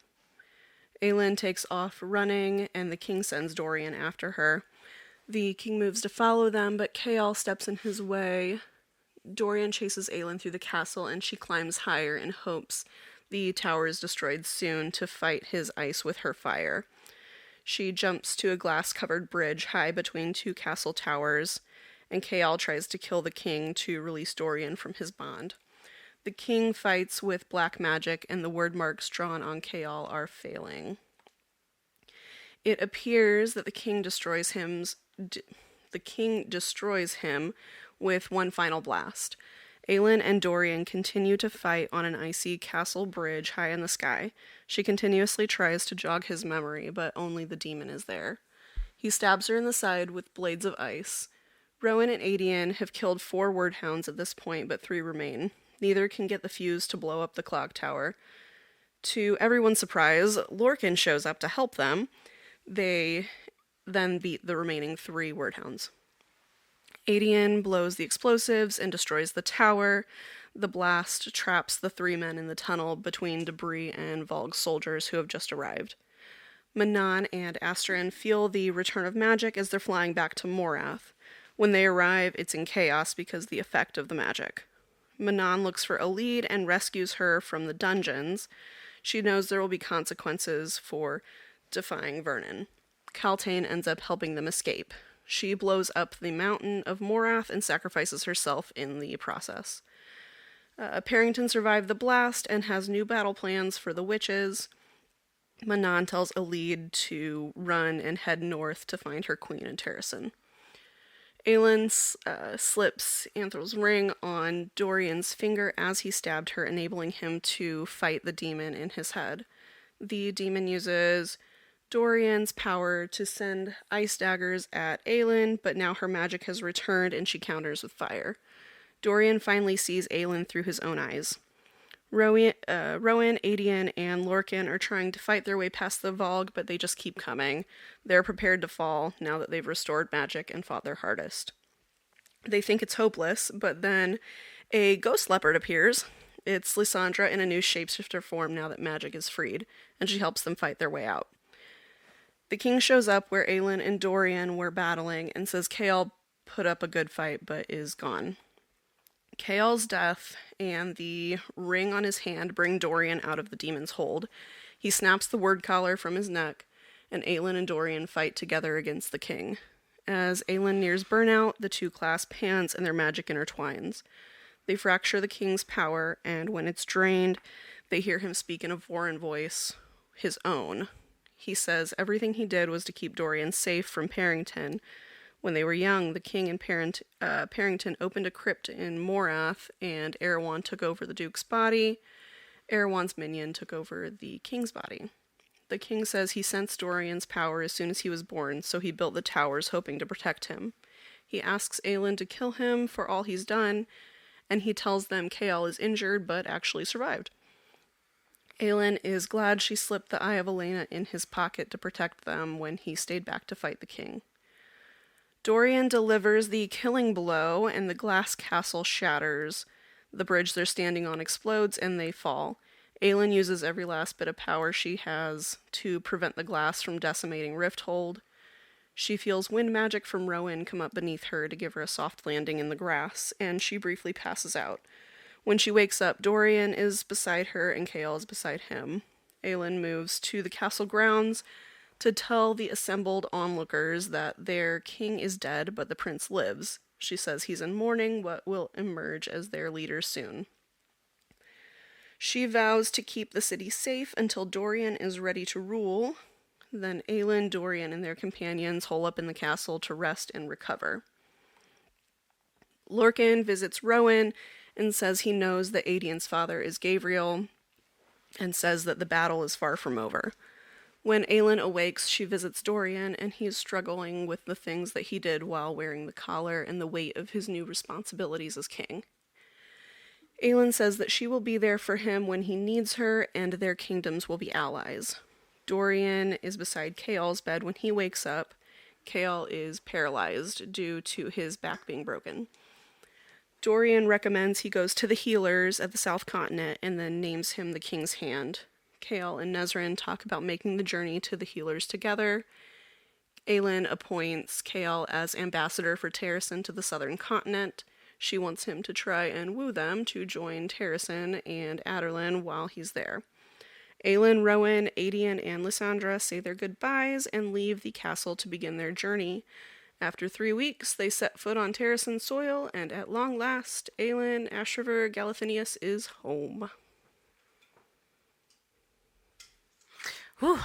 Aelin takes off running, and the king sends Dorian after her. The king moves to follow them, but Chaol steps in his way. Dorian chases Aelin through the castle, and she climbs higher in hopes the tower is destroyed soon to fight his ice with her fire. She jumps to a glass-covered bridge high between two castle towers, and Chaol tries to kill the king to release Dorian from his bond. The king fights with black magic, and the word marks drawn on Chaol are failing. It appears that the king destroys him with one final blast. Aelin and Dorian continue to fight on an icy castle bridge high in the sky. She continuously tries to jog his memory, but only the demon is there. He stabs her in the side with blades of ice. Rowan and Adian have killed 4 word hounds at this point, but 3 remain. Neither can get the fuse to blow up the clock tower. To everyone's surprise, Lorcan shows up to help them. They then beat the remaining 3 word hounds. Adian blows the explosives and destroys the tower. The blast traps the 3 men in the tunnel between debris and Volg's soldiers who have just arrived. Manon and Astrid feel the return of magic as they're flying back to Morath. When they arrive, it's in chaos because of the effect of the magic. Manon looks for a lead and rescues her from the dungeons. She knows there will be consequences for defying Vernon. Kaltain ends up helping them escape. She blows up the mountain of Morath and sacrifices herself in the process. Parrington survived the blast and has new battle plans for the witches. Manon tells Elide to run and head north to find her queen in Terrasen. Aelin slips Anthral's ring on Dorian's finger as he stabbed her, enabling him to fight the demon in his head. The demon uses Dorian's power to send ice daggers at Aelin, but now her magic has returned and she counters with fire. Dorian finally sees Aelin through his own eyes. Rowan, Adian, and Lorcan are trying to fight their way past the Vogue, but they just keep coming. They're prepared to fall now that they've restored magic and fought their hardest. They think it's hopeless, but then a ghost leopard appears. It's Lysandra in a new shapeshifter form now that magic is freed, and she helps them fight their way out. The king shows up where Aelin and Dorian were battling and says Chaol put up a good fight but is gone. Chaol's death and the ring on his hand bring Dorian out of the demon's hold. He snaps the word collar from his neck, and Aelin and Dorian fight together against the king. As Aelin nears burnout, the two clasp hands and their magic intertwines. They fracture the king's power, and when it's drained, they hear him speak in a foreign voice, his own. He says everything he did was to keep Dorian safe from Parrington. When they were young, the king and Parrington opened a crypt in Morath, and Erewhon took over the duke's body. Erewhon's minion took over the king's body. The king says he sensed Dorian's power as soon as he was born, so he built the towers hoping to protect him. He asks Aelin to kill him for all he's done, and he tells them Chaol is injured but actually survived. Aelin is glad she slipped the Eye of Elena in his pocket to protect them when he stayed back to fight the king. Dorian delivers the killing blow, and the glass castle shatters. The bridge they're standing on explodes, and they fall. Aelin uses every last bit of power she has to prevent the glass from decimating Rifthold. She feels wind magic from Rowan come up beneath her to give her a soft landing in the grass, and she briefly passes out. When she wakes up, Dorian is beside her and Chaol is beside him. Aelin moves to the castle grounds to tell the assembled onlookers that their king is dead, but the prince lives. She says he's in mourning, but will emerge as their leader soon. She vows to keep the city safe until Dorian is ready to rule. Then Aelin, Dorian, and their companions hole up in the castle to rest and recover. Lorcan visits Rowan and says he knows that Adian's father is Gavriel, and says that the battle is far from over. When Aelin awakes, she visits Dorian, and he is struggling with the things that he did while wearing the collar and the weight of his new responsibilities as king. Aelin says that she will be there for him when he needs her, and their kingdoms will be allies. Dorian is beside Chaol's bed when he wakes up. Chaol is paralyzed due to his back being broken. Dorian recommends he goes to the healers at the South Continent and then names him the King's Hand. Chaol and Nezrin talk about making the journey to the healers together. Aelin appoints Chaol as ambassador for Terrasen to the Southern Continent. She wants him to try and woo them to join Terrasen and Aderlin while he's there. Aelin, Rowan, Adian, and Lysandra say their goodbyes and leave the castle to begin their journey. After 3 weeks, they set foot on Terrasen soil, and at long last, Aelin, Ashriver, Galathinius is home. Whew.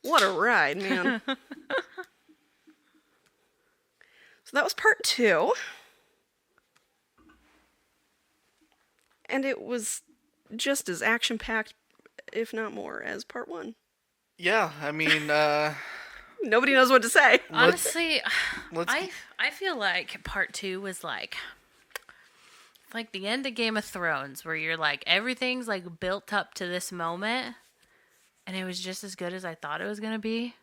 What a ride, man. So that was part 2. And it was just as action-packed, if not more, as part 1. Yeah, I mean, Nobody knows what to say. Honestly, let's- I feel like part 2 was like the end of Game of Thrones, where you're like, everything's like built up to this moment, and it was just as good as I thought it was going to be,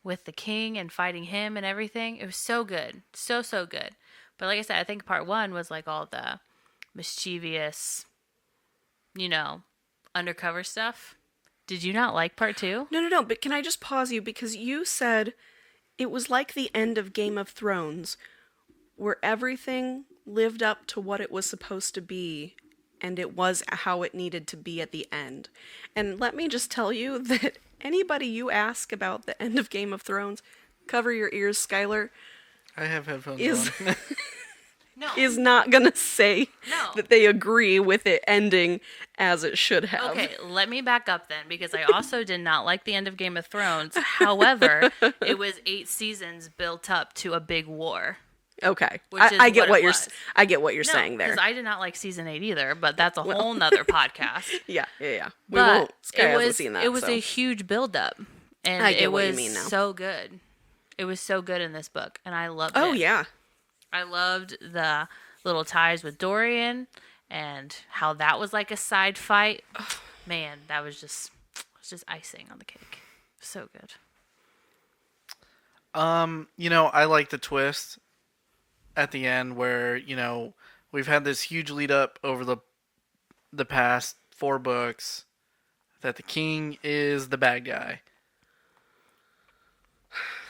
with the king and fighting him and everything. It was so good. So good. But like I said, I think part 1 was like all the mischievous, undercover stuff. Did you not like part 2? No, but can I just pause you? Because you said it was like the end of Game of Thrones, where everything lived up to what it was supposed to be, and it was how it needed to be at the end. And let me just tell you that anybody you ask about the end of Game of Thrones, cover your ears, Skyler, I have headphones is on. No. is not gonna say No. that they agree with it ending as it should have. Okay, let me back up then, because I also did not like the end of Game of Thrones. However, it was 8 seasons built up to a big war. Okay. Which is I get what it you're was. I get what you're saying there. Because I did not like season 8 either, but that's a whole nother podcast. Yeah. We But won't. Sky hasn't seen that. it was so. a huge buildup, and I get it what you was mean now. so good. It was so good in this book, and I loved it. Oh yeah. I loved the little ties with Dorian and how that was like a side fight. Man, that was just icing on the cake. So good. I like the twist at the end where, we've had this huge lead up over the past 4 books that the king is the bad guy.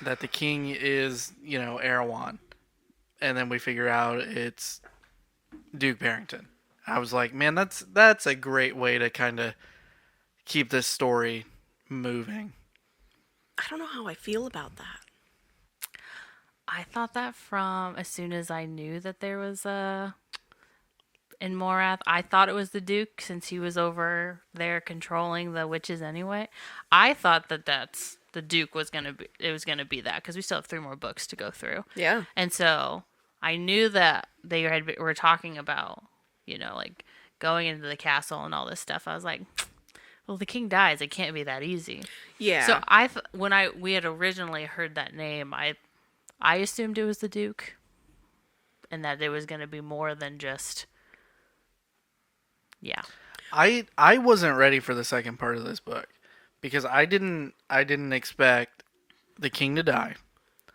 That the king is, Erewhon. And then we figure out it's Duke Barrington. I was like, man, that's a great way to kind of keep this story moving. I don't know how I feel about that. I thought that from as soon as I knew that there was in Morath, I thought it was the Duke since he was over there controlling the witches anyway. I thought that's the Duke was gonna be that because we still have 3 more books to go through. Yeah. And so I knew that they were talking about, like going into the castle and all this stuff. I was like, well, the king dies. It can't be that easy. Yeah. So when we had originally heard that name, I assumed it was the Duke, and that it was going to be more than just, yeah. I wasn't ready for the second part of this book because I didn't expect the king to die.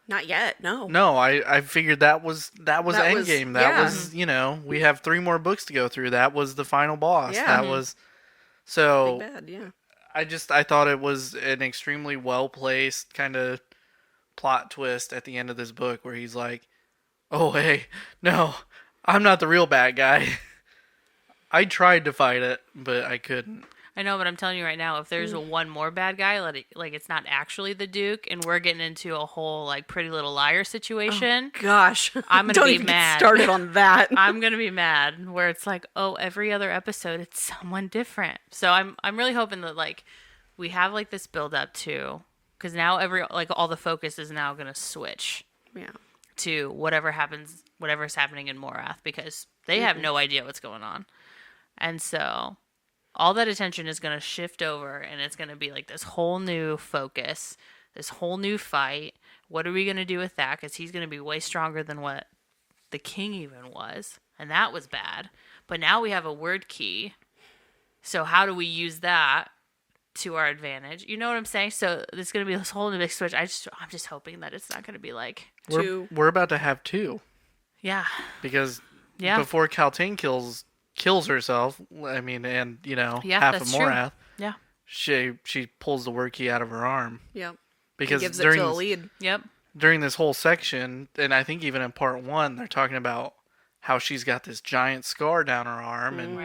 Not yet. No. No, I figured that was Endgame. That yeah. was, we have 3 more books to go through. That was the final boss. Yeah. That was so Big bad, yeah. I thought it was an extremely well placed kind of plot twist at the end of this book where he's like, "Oh, hey, no, I'm not the real bad guy." I tried to fight it, but I couldn't. I know, but I'm telling you right now, if there's one more bad guy, like it's not actually the Duke, and we're getting into a whole like Pretty Little Liar situation. Oh, gosh, I'm gonna Don't be even mad. Get started on that. I'm gonna be mad. Where it's like, oh, every other episode, it's someone different. So I'm really hoping that like we have like this build up to, because now all the focus is now gonna switch. Yeah. To whatever's happening in Morath because they have no idea what's going on, and so. All that attention is going to shift over and it's going to be like this whole new focus, this whole new fight. What are we going to do with that? Because he's going to be way stronger than what the king even was. And that was bad. But now we have a word key. So how do we use that to our advantage? You know what I'm saying? So there's going to be this whole new big switch. I'm just hoping that it's not going to be like... We're about to have 2. Yeah. Because before Kaltain kills herself, I mean, and half of Morath. Yeah, she pulls the word key out of her arm. Yep. Because gives it to the lead. Yep. During this whole section, and I think even in part 1, they're talking about how she's got this giant scar down her arm, and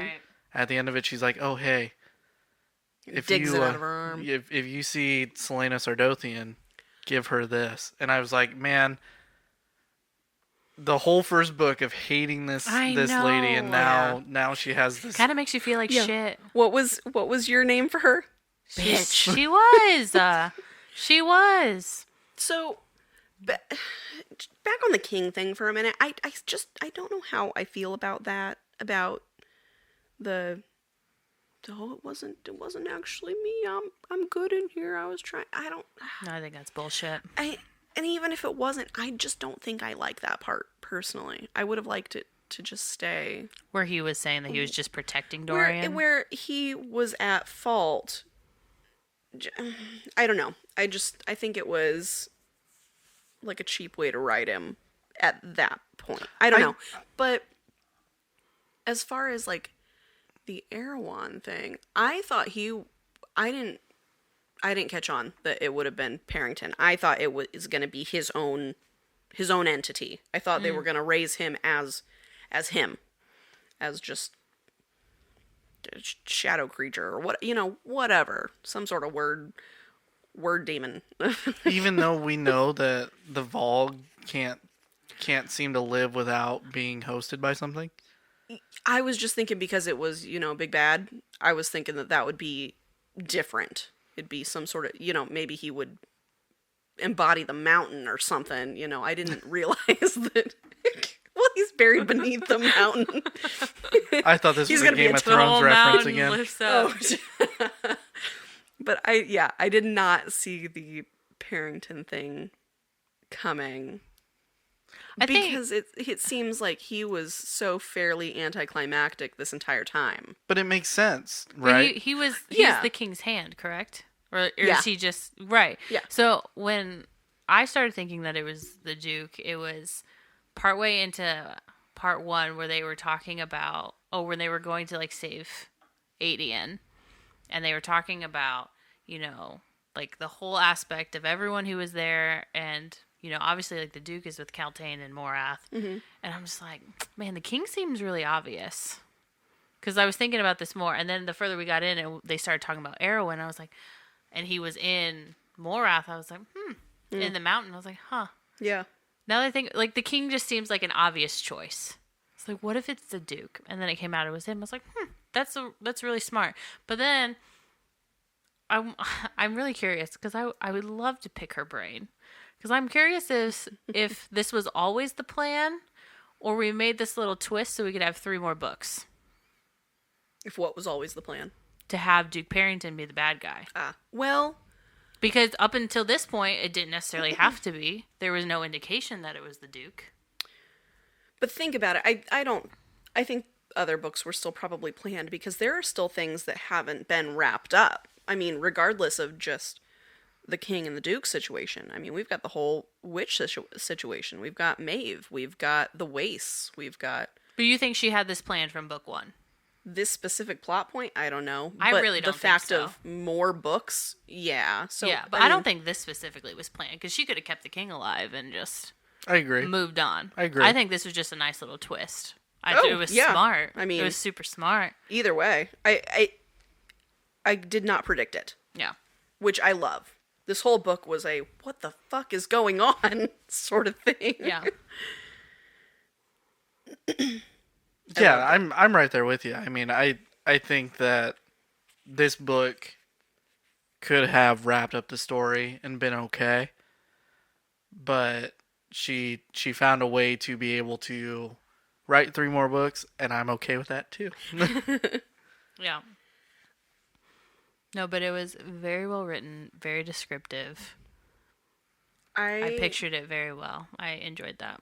at the end of it, she's like, "Oh hey, if digs you it out of her arm. if you see Selena Sardothian, give her this." And I was like, man. The whole first book of hating this lady, and now she has this. Kind of makes you feel like shit. What was your name for her? Bitch. She was. She was. So, back on the king thing for a minute. I don't know how I feel about that. About it wasn't actually me. I'm good in here. I was trying. No, I think that's bullshit. And even if it wasn't, I just don't think I like that part, personally. I would have liked it to just stay. Where he was saying that he was just protecting Dorian? Where he was at fault. I don't know. I think it was like a cheap way to write him at that point. I don't know. But as far as like the Erewhon thing, I thought I didn't catch on that it would have been Parrington. I thought it was going to be his own entity. I thought they were going to raise him as him, as just a shadow creature or whatever, some sort of word demon. Even though we know that the Vogue can't seem to live without being hosted by something. I was just thinking because it was Big Bad. I was thinking that would be different. It'd be some sort of, maybe he would embody the mountain or something. I didn't realize that. Well, he's buried beneath the mountain. I thought this was a Game of Thrones reference again. Oh. But I did not see the Parrington thing coming. I think Because it seems like he was so fairly anticlimactic this entire time. But it makes sense, but right? he's Yeah. the king's hand, correct? Or Yeah. is he just right? Yeah. So when I started thinking that it was the Duke, it was partway into part one where they were talking about when they were going to like save Adian, and they were talking about like the whole aspect of everyone who was there, and obviously like the Duke is with Caltaine and Morath, and I'm just like, man, the king seems really obvious. Because I was thinking about this more, and then the further we got in, and they started talking about Arwen, I was like, and he was in Morath, I was like, in the mountain, I was like, huh. Yeah. Now that I think, like, the king just seems like an obvious choice. It's like, what if it's the Duke? And then it came out it was him. I was like, that's really smart. But then I'm really curious because I would love to pick her brain. Because I'm curious if this was always the plan, or we made this little twist so we could have 3 more books. If what was always the plan. To have Duke Parrington be the bad guy. Well, Because up until this point, it didn't necessarily have to be. There was no indication that it was the Duke. but think about it. I think other books were still probably planned because there are still things that haven't been wrapped up. I mean, regardless of just the king and the duke situation. I mean, we've got the whole witch situation. We've got Maeve. We've got the Wastes. We've got But you think she had this planned from book 1? this specific plot point. I don't know. I But really don't the think fact so. of more books, yeah. So Yeah, but I don't think this specifically was planned because she could have kept the king alive and just I agree. moved on. I agree. I think this was just a nice little twist. Oh, It was yeah. smart. I mean- it was super smart. either way, I did not predict it, Yeah. which I love. This whole book was a what the fuck is going on sort of thing. Yeah. Yeah, I'm right there with you. I mean, I think that this book could have wrapped up the story and been okay, but she found a way to be able to write 3 more books, and I'm okay with that too. Yeah. No, but it was very well written, very descriptive. I pictured it very well. I enjoyed that.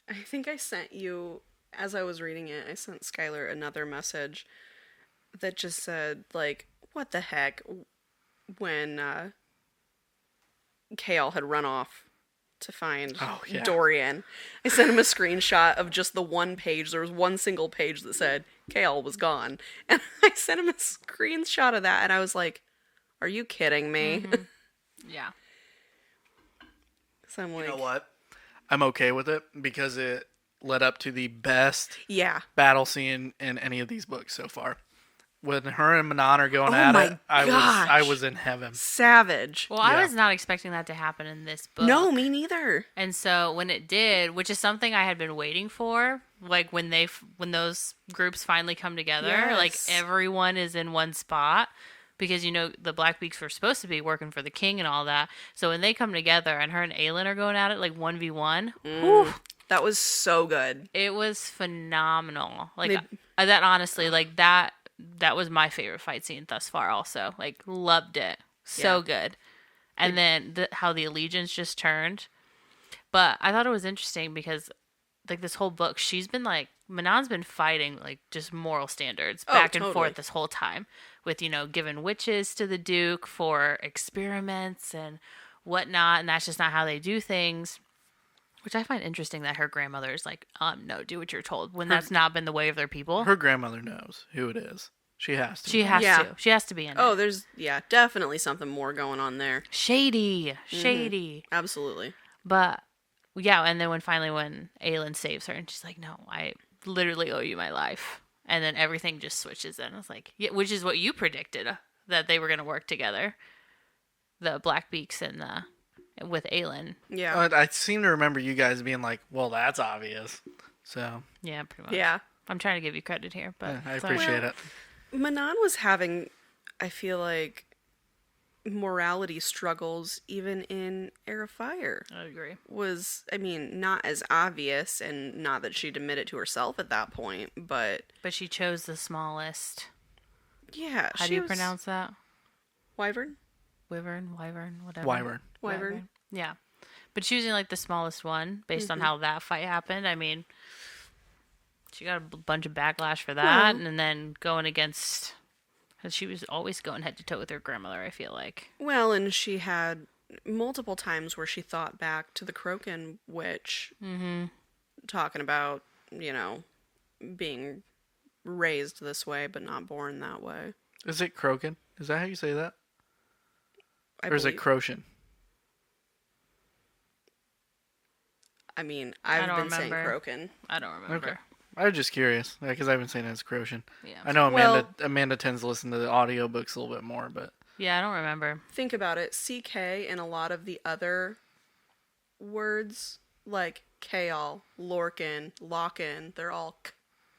I think I sent you, as I was reading it, I sent Skyler another message that just said, like, what the heck, when Kale had run off to find Dorian. I sent him a screenshot of just the one page. There was one single page that said Kale was gone. And I sent him a screenshot of that, and I was like, are you kidding me? Mm-hmm. Yeah. So I'm like, You know what? I'm okay with it because it led up to the best yeah. battle scene in any of these books so far. When her and Manon are going Oh at my it, I gosh. was in heaven. Savage. Well, I Yeah. was not expecting that to happen in this book. No, me neither. And so when it did, which is something I had been waiting for, like when those groups finally come together, like Yes. everyone is in one spot, because the Blackbeaks were supposed to be working for the king and all that. So when they come together and her and Aelin are going at it like 1v1, That was so good. it was phenomenal. Like They- that honestly, like that was my favorite fight scene thus far also. Like loved it. So good. And then how the allegiance just turned. But I thought it was interesting because like this whole book, she's been like, Manon's been fighting like just moral standards back and totally. forth this whole time with, giving witches to the Duke for experiments and whatnot. And that's just not how they do things, which I find interesting that her grandmother is like, no, do what you're told when that's not been the way of their people. Her grandmother knows who it is. She has to. She has Yeah. to. She has to be in Oh, it. there's, definitely something more going on there. Shady. Absolutely. But yeah, and then when Aelin saves her and she's like, no, I literally owe you my life. And then everything just switches and I was like, yeah, which is what you predicted, that they were going to work together. The Blackbeaks and with Aelin. Yeah. I seem to remember you guys being like, well, that's obvious. So, Yeah, pretty much. Yeah. I'm trying to give you credit here, but I it's all right. appreciate it. Manon was having, I feel like, morality struggles even in Air of Fire. I agree. Was, I mean, not as obvious, and not that she'd admit it to herself at that point, but But she chose the smallest. yeah. How do you pronounce that? Wyvern? Wyvern, whatever. Wyvern. Wyvern. Yeah. But choosing like the smallest one based on how that fight happened, I mean, she got a bunch of backlash for that, Well- and then going against, because she was always going head to toe with her grandmother. I feel like. Well, and she had multiple times where she thought back to the Croken witch, talking about, being raised this way but not born that way. Is it Croken? Is that how you say that? I Or is it believe. Crotian? I mean, I I've don't been saying remember. Croken. I don't remember. Okay. I was just curious, because I've been saying it's Crotian. Yeah. I know Well- Amanda tends to listen to the audiobooks a little bit more, but Yeah, I don't remember. Think about it. CK and a lot of the other words, like Kaol, Lorcan, Lockin, they're all k.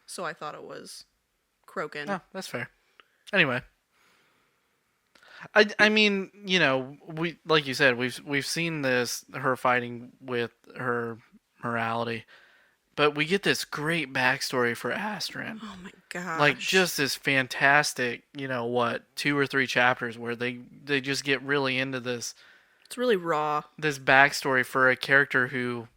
So I thought it was Croken. no, that's fair. Anyway, I mean, we like you said, we've seen her fighting with her morality, but we get this great backstory for Astrid. Oh my gosh. Like just this fantastic, 2 or 3 chapters where they just get really into this It's really raw. backstory for a character who,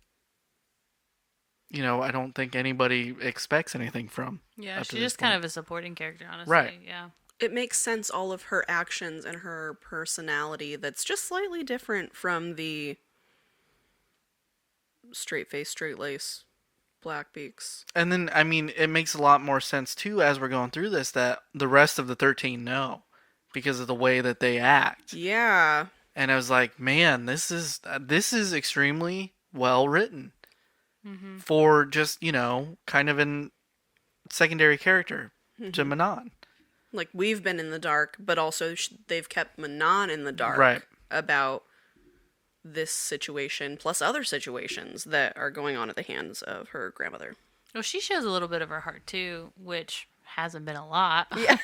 I don't think anybody expects anything from. Yeah, up to she's this just kind point. of a supporting character, honestly. Right. Yeah. It makes sense, all of her actions and her personality that's just slightly different from the straight face, straight lace, black beaks. And then, I mean, it makes a lot more sense too as we're going through this that the rest of the 13 know because of the way that they act. Yeah. And I was like, man, this is extremely well written for just kind of an secondary character to Manon. Like, we've been in the dark, but also they've kept Manon in the dark Right. about this situation, plus other situations that are going on at the hands of her grandmother. Well, she shows a little bit of her heart too, which hasn't been a lot. Yeah.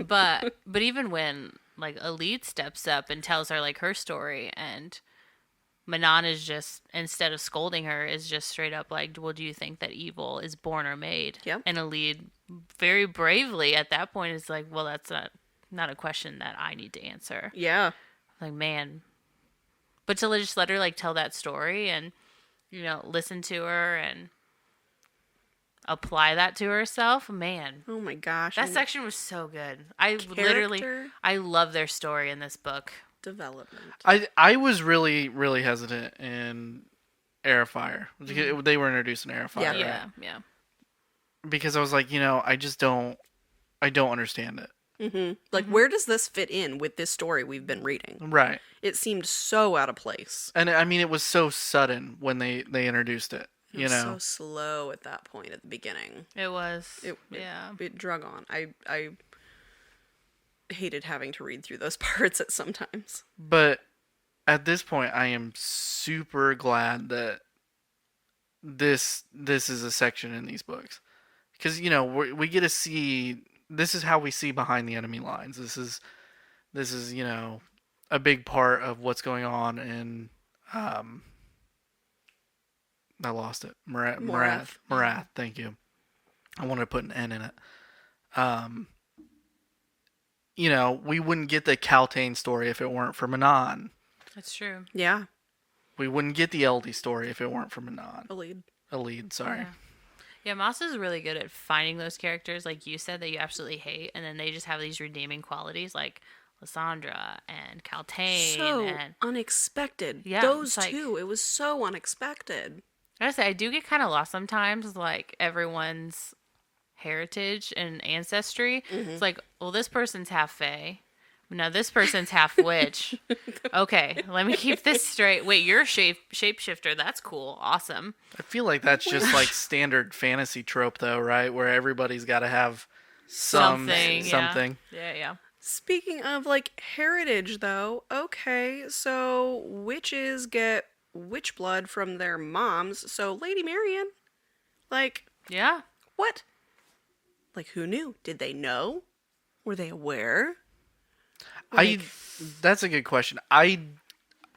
but even when like Elite steps up and tells her like her story, and Manon is just, instead of scolding her, is just straight up like, well, do you think that evil is born or made? Yep. And Elite very bravely at that point is like, well, that's not a question that I need to answer. Yeah. Like, man. But to just let her like tell that story and, listen to her and apply that to herself, man. Oh my gosh. That and section was so good. I Character love their story in this book. development. I was really, really hesitant in Airfire. They were introducing Airfire. Yeah. Right? Yeah. Because I was like, I just don't understand it. Like, where does this fit in with this story we've been reading? Right. It seemed so out of place. And I mean, it was so sudden when they introduced it. It was so slow at that point at the beginning. It was. Yeah. It drug on. I hated having to read through those parts at sometimes. But at this point, I am super glad that this is a section in these books, because we get to see, this is how we see behind the enemy lines. This is a big part of what's going on in I lost it. Morath. Thank you. I wanted to put an N in it. We wouldn't get the Kaltane story if it weren't for Manon. That's true. Yeah. We wouldn't get the Eldie story if it weren't for Manon. A lead. A lead, sorry. Yeah, Maas is really good at finding those characters, like you said, that you absolutely hate, and then they just have these redeeming qualities, like Lysandra and Kaltane. So and unexpected. Yeah, Those it's like- two. It was so unexpected. I gotta say, I do get kind of lost sometimes, like everyone's heritage and ancestry. It's like, well, this person's half Fae. Now this person's half witch. Okay, let me keep this straight. Wait, you're a shapeshifter. That's cool. Awesome. I feel like that's just like standard fantasy trope, though, right? Where everybody's got to have something. Yeah. Speaking of, like, heritage, though, okay, so witches get witch blood from their moms, so Lady Marian, like, Yeah. what? Like, who knew? Did they know? Were they aware? That's a good question. I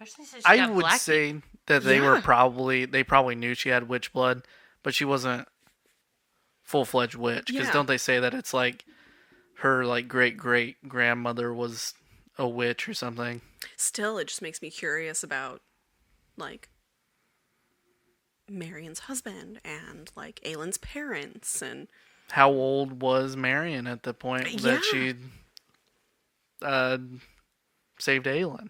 Especially since she I got would Blackie. say that they were Yeah. they probably knew she had witch blood, but she wasn't full-fledged witch. Because Yeah. don't they say that it's like her like great grandmother was a witch or something? Still, it just makes me curious about, like, Marion's husband and like Aylin's parents and How old was Marion at the point that Yeah. she uh, saved Aelin?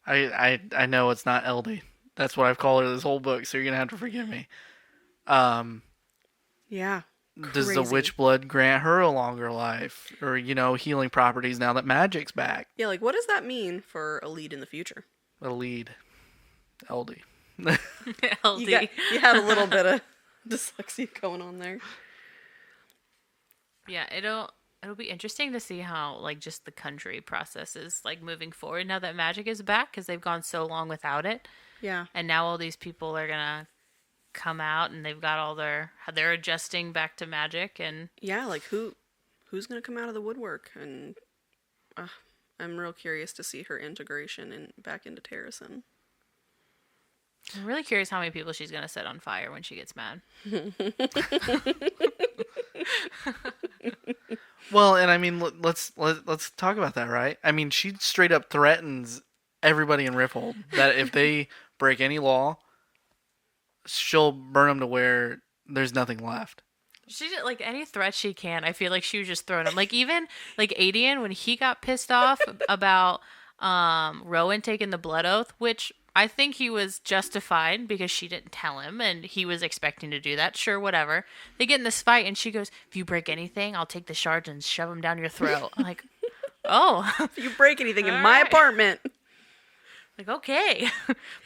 I know it's not Eldie. That's what I've called her this whole book, so you're gonna have to forgive me. yeah. Does the Crazy. witch blood grant her a longer life, or healing properties now that magic's back? Yeah, like what does that mean for a lead in the future? A lead, Eldie. LD. You had a little bit of dyslexia going on there. Yeah, it'll be interesting to see how like just the country processes like moving forward now that magic is back because they've gone so long without it, Yeah. and now all these people are gonna come out and they've got all they're adjusting back to magic and Yeah, like who's gonna come out of the woodwork? And I'm real curious to see her integration and back into Terracin. I'm really curious how many people she's gonna set on fire when she gets mad. Well, and I mean, let's talk about that, right? I mean, she straight up threatens everybody in Rifthold that if they break any law, she'll burn them to where there's nothing left. She did like any threat she can. I feel like she was just throwing them. Like even like Adian when he got pissed off about Rowan taking the blood oath, which I think he was justified because she didn't tell him and he was expecting to do that. Sure, whatever. They get in this fight and she goes, "If you break anything, I'll take the shards and shove them down your throat." I'm like, oh, If you break anything in All my right. apartment, like okay,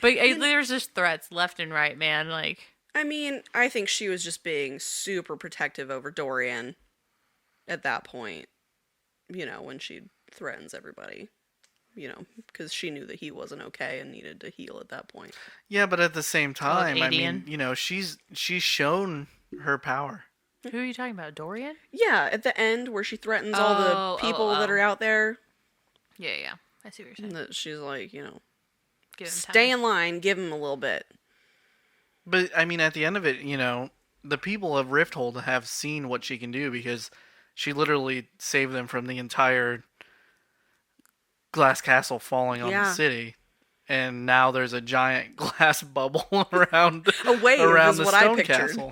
but there's just threats left and right, man. Like. I mean, I think she was just being super protective over Dorian at that point. When she threatens everybody. Because she knew that he wasn't okay and needed to heal at that point. Yeah, but at the same time, I mean, Adian. she's shown her power. Who are you talking about, Dorian? Yeah, at the end where she threatens all the people that are out there, Yeah. I see what you're saying. that she's like, Give him stay time. in line, give him a little bit. But I mean, at the end of it, the people of Rifthold have seen what she can do because she literally saved them from the entire glass castle falling on the Yeah. city, and now there's a giant glass bubble around A wave around is the what I stone pictured. castle.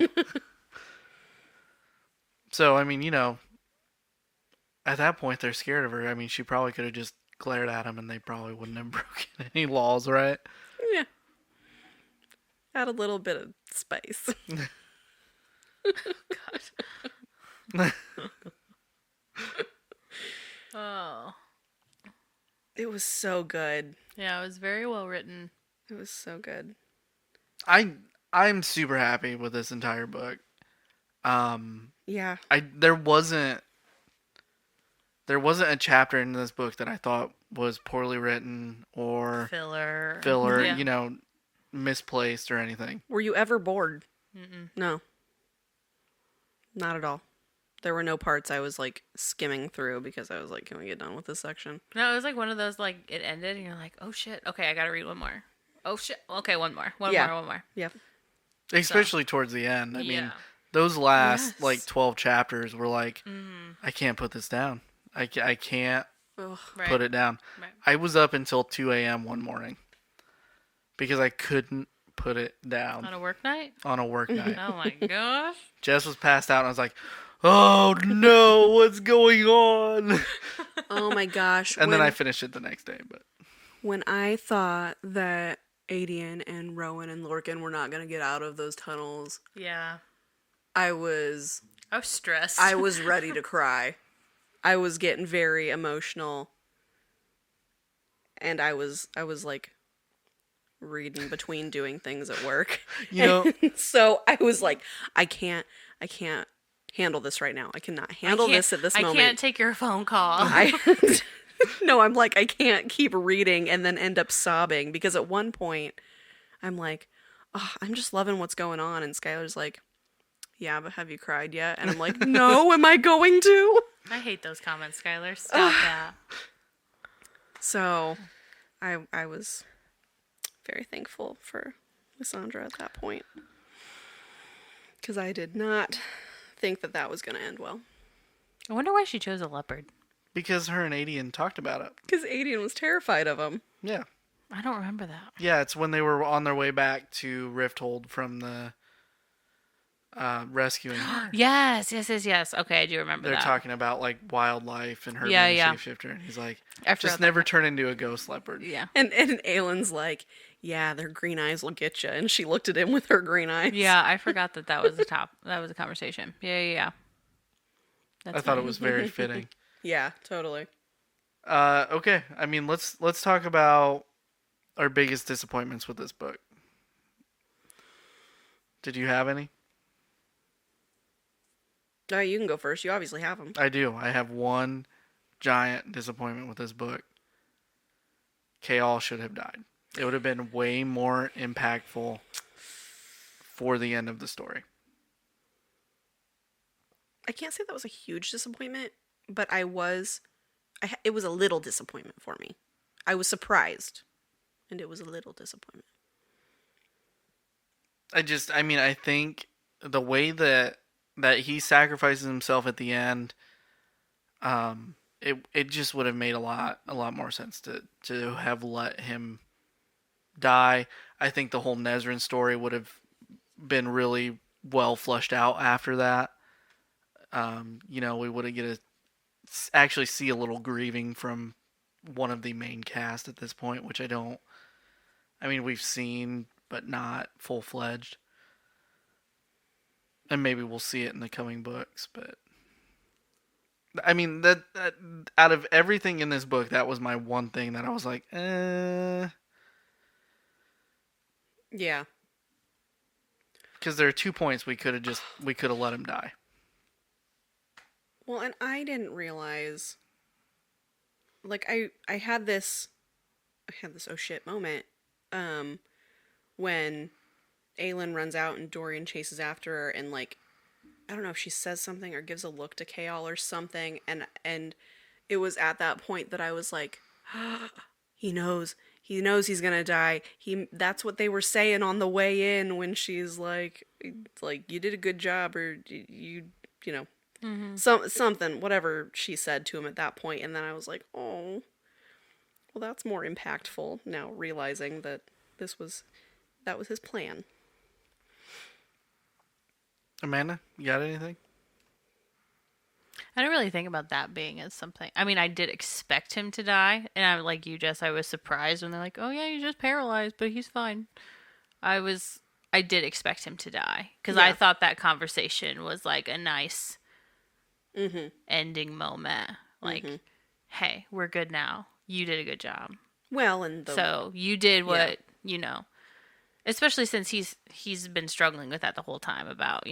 So I mean, at that point they're scared of her. I mean, she probably could have just glared at them, and they probably wouldn't have broken any laws, right? Yeah. Add a little bit of spice. Oh. It was so good. Yeah, it was very well written. It was so good. I'm super happy with this entire book. Yeah. There wasn't a chapter in this book that I thought was poorly written or Filler. yeah. Misplaced or anything. Were you ever bored? Mm-mm. No. Not at all. There were no parts I was like skimming through because I was like, can we get done with this section? No, it was like one of those like it ended and you're like, oh shit, okay, I gotta read one more. Oh shit, okay, one more. One more. Yep. Especially towards the end. I mean, Yeah. those last Yes. like 12 chapters were like, Mm-hmm. I can't put this down. I can't Ugh. Right. put it down. Right. I was up until 2 a.m. one morning because I couldn't put it down On a work night? on a work night. Oh my gosh. Jess was passed out, and I was like, oh no, what's going on? Oh my gosh. And then I finished it the next day. But When I thought that Adian and Rowan and Lorcan were not going to get out of those tunnels, Yeah. I was stressed. ready to cry. I was getting very emotional. And I was like reading between doing things at work. So I was like, I can't handle this right now. I cannot handle this at this moment. I can't take your phone call. No, I'm like, I can't keep reading and then end up sobbing because at one point I'm like, oh, I'm just loving what's going on. And Skylar's like, yeah, but have you cried yet? And I'm like, no, am I going to? I hate those comments, Skyler. Stop that. So I was very thankful for Lysandra at that point because I did not think that was going to end well. I wonder why she chose a leopard. because her and Adian talked about it. Because Adian was terrified of him. Yeah. I don't remember that. Yeah, it's when they were on their way back to Rifthold from the rescuing her. Yes. Okay, I do remember They're that. talking about like wildlife and her Yeah, being a yeah. shapeshifter, and he's like, I forgot just that never part. turn into a ghost leopard. Yeah. And Aylin's like, yeah, their green eyes will get you. And she looked at him with her green eyes. Yeah, I forgot that was the top. That was a conversation. Yeah. That's I thought it funny. was very fitting. Yeah, totally. Okay, I mean let's talk about our biggest disappointments with this book. Did you have any? All right, you can go first. You obviously have them. I do. I have one giant disappointment with this book. Kale should have died. It would have been way more impactful for the end of the story. I can't say that was a huge disappointment, but it was a little disappointment for me. I was surprised, and it was a little disappointment. I think the way that he sacrifices himself at the end, it just would have made a lot more sense to have let him die. I think the whole Nezrin story would have been really well flushed out after that. We would have get to actually see a little grieving from one of the main cast at this point, which we've seen, but not full-fledged. And maybe we'll see it in the coming books, but I mean that out of everything in this book, that was my one thing that I was like, Yeah. because there are 2 points we could have let him die. Well, and I didn't realize, like, I had this oh shit moment, when Aelin runs out and Dorian chases after her, and like, I don't know if she says something or gives a look to Kaol or something, and it was at that point that I was like, he knows he's gonna die. That's what they were saying on the way in when she's like you did a good job, or you know. Mm-hmm. Something, whatever she said to him at that point, and then I was like, oh, well, that's more impactful now, realizing that that was his plan. Amanda, you got anything? I didn't really think about that being as something. I mean, I did expect him to die, and I like you, Jess. I was surprised when they're like, "Oh yeah, he's just paralyzed, but he's fine." I did expect him to die because I thought that conversation was like a nice ending moment. Like, hey, we're good now. You did a good job. Well, so you did what especially since he's been struggling with that the whole time about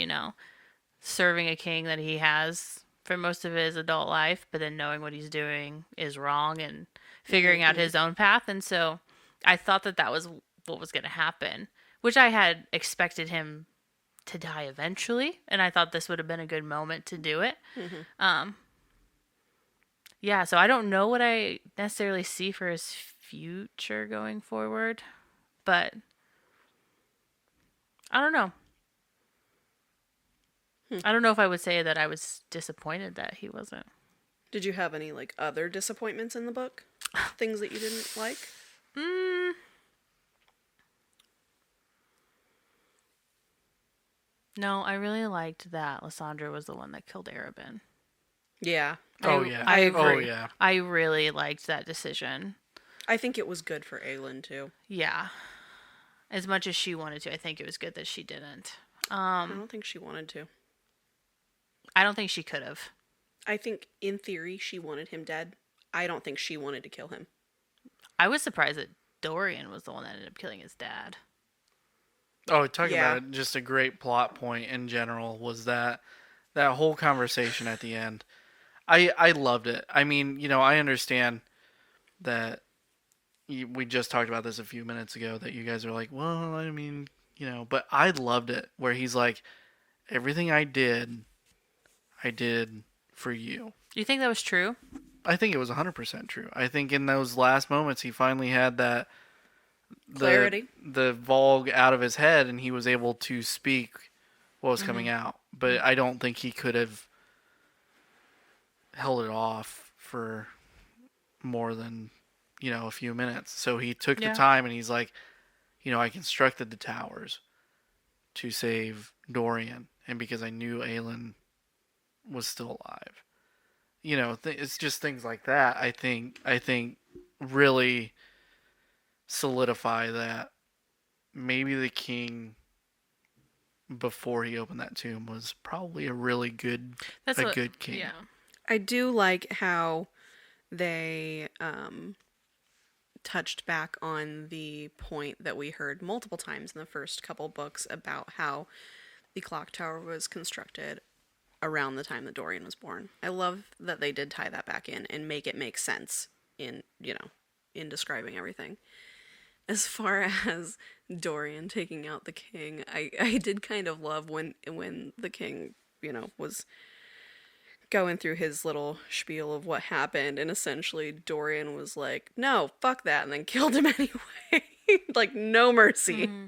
serving a king that he has for most of his adult life, but then knowing what he's doing is wrong and figuring out his own path. And so I thought that was what was going to happen, which I had expected him to die eventually, and I thought this would have been a good moment to do it. So I don't know what I necessarily see for his future going forward, but I don't know. I don't know if I would say that I was disappointed that he wasn't. Did you have any like other disappointments in the book? Things that you didn't like? No, I really liked that Lysandra was the one that killed Arabin. Yeah. I agree. Oh yeah. I really liked that decision. I think it was good for Aelin too. Yeah. As much as she wanted to, I think it was good that she didn't. I don't think she wanted to. I don't think she could have. I think in theory she wanted him dead. I don't think she wanted to kill him. I was surprised that Dorian was the one that ended up killing his dad. Oh, talking about it, just a great plot point in general was that whole conversation at the end. I loved it. I mean, I understand that we just talked about this a few minutes ago, that you guys are like, well, I mean, but I loved it where he's like, everything I did for you. You think that was true? I think it was 100% true. I think in those last moments, he finally had that clarity, the Vogue out of his head, and he was able to speak what was coming out. But I don't think he could have held it off for more than a few minutes. So he took the Yeah. time and he's like, I constructed the towers to save Dorian, and because I knew Aelin was still alive. It's just things like that. I think really solidify that maybe the king before he opened that tomb was probably a really good good king. Yeah. I do like how they touched back on the point that we heard multiple times in the first couple books about how the clock tower was constructed around the time that Dorian was born. I love that they did tie that back in and make it make sense in describing everything. As far as Dorian taking out the king, I did kind of love when the king, was going through his little spiel of what happened, and essentially Dorian was like, no, fuck that, and then killed him anyway. Like, no mercy. Mm-hmm.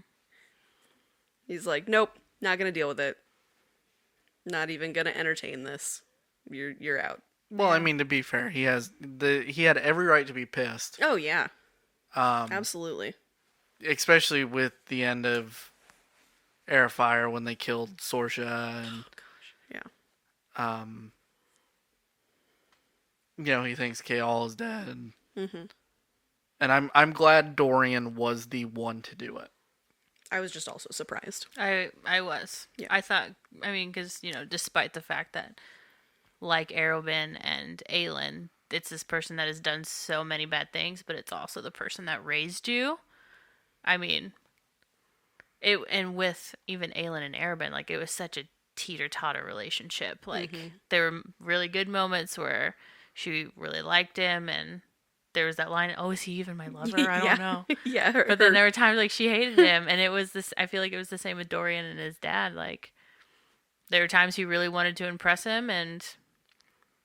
He's like, nope, not gonna deal with it. Not even gonna entertain this. You're out. Well, I mean, to be fair, he had every right to be pissed. Oh yeah. Absolutely. Especially with the end of Air of Fire when they killed Sorsha and yeah. He thinks Kaol is dead, and I'm glad Dorian was the one to do it. I was just also surprised. I was. Yeah. I thought, because, despite the fact that, like Arobyn and Aelin, it's this person that has done so many bad things, but it's also the person that raised you. And with even Aelin and Arobyn, like, it was such a teeter-totter relationship. Like, there were really good moments where she really liked him, and there was that line, oh, is he even my lover? I don't know. Yeah. But then there were times, like, she hated him, and it was this, I feel like it was the same with Dorian and his dad. Like, there were times he really wanted to impress him and,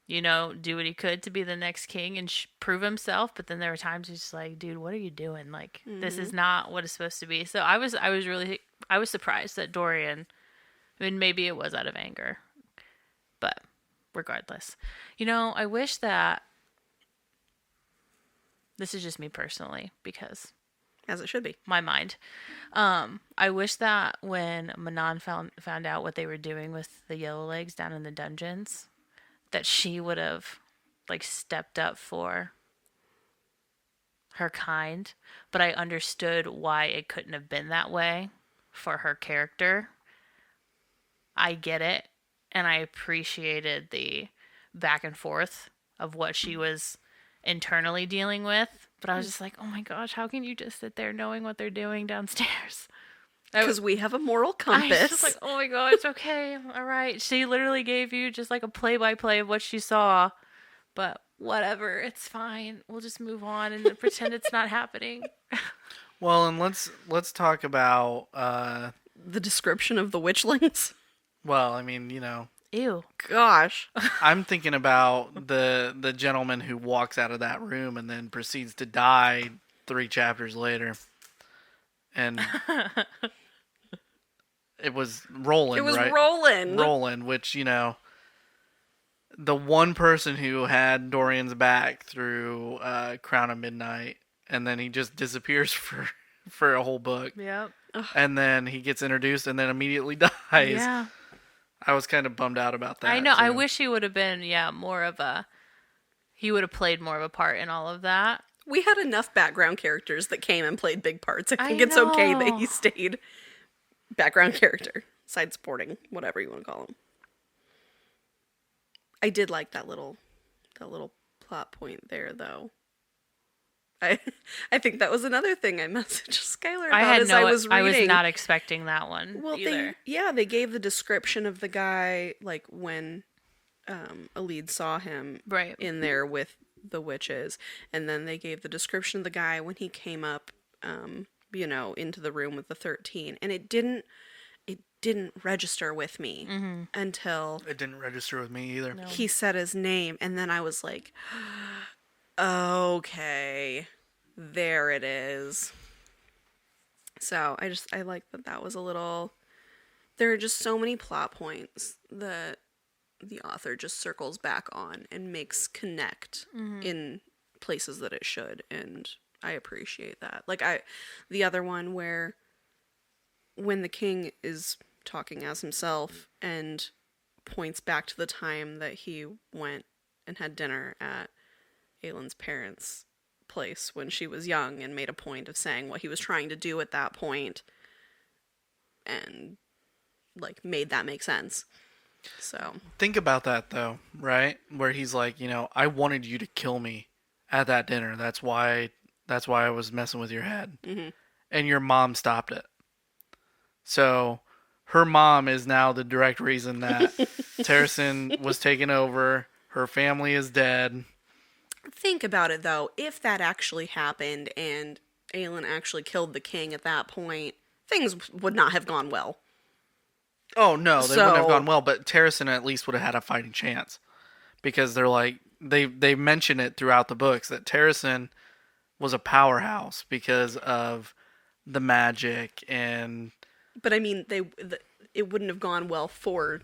do what he could to be the next king and prove himself. But then there were times he's just like, dude, what are you doing? Like, this is not what it's supposed to be. So I was surprised that Dorian, maybe it was out of anger, but regardless, I wish that, this is just me personally, because as it should be, my mind, I wish that when Manon found out what they were doing with the Yellowlegs down in the dungeons, that she would have, like, stepped up for her kind, but I understood why it couldn't have been that way for her character. I get it, and I appreciated the back and forth of what she was internally dealing with, but I was just like, oh my gosh, how can you just sit there knowing what they're doing downstairs? Because we have a moral compass. I was just like, oh my gosh, okay, all right. She literally gave you just like a play-by-play of what she saw, but whatever, it's fine. We'll just move on and pretend it's not happening. Well, and let's talk about the description of the witchlings. Well, Ew. Gosh. I'm thinking about the gentleman who walks out of that room and then proceeds to die 3 chapters later. And it was Roland, It was right? Roland, which, the one person who had Dorian's back through Crown of Midnight, and then he just disappears for a whole book. Yep. And then he gets introduced and then immediately dies. Yeah. I was kind of bummed out about that. I know. Too. I wish he would have been, he would have played more of a part in all of that. We had enough background characters that came and played big parts. I think it's okay that he stayed background character, side supporting, whatever you want to call him. I did like that little plot point there, though. I think that was another thing I messaged Skyler about I was reading. I was not expecting that one either. They gave the description of the guy, like, when Alid saw him in there with the witches, and then they gave the description of the guy when he came up, into the room with the 13, and it didn't register with me until... It didn't register with me either. No. He said his name, and then I was like... Okay, there it is. So I like that was a little... There are just so many plot points that the author just circles back on and makes connect in places that it should, and I appreciate that. Like the other one where when the king is talking as himself and points back to the time that he went and had dinner at Aylin's parents' place when she was young and made a point of saying what he was trying to do at that point and like made that make sense. So Think about that though, right? Where he's like, I wanted you to kill me at that dinner. That's why I was messing with your head. mm-hmm. And your mom stopped it. So her mom is now the direct reason that Terracin was taken over. Her family is dead. Think about it though, if that actually happened and Aelin actually killed the king at that point, things would not have gone well. Oh no, they wouldn't have gone well, but Terracin at least would have had a fighting chance. Because they're like they mention it throughout the books that Terracin was a powerhouse because of the magic and But I mean, it wouldn't have gone well for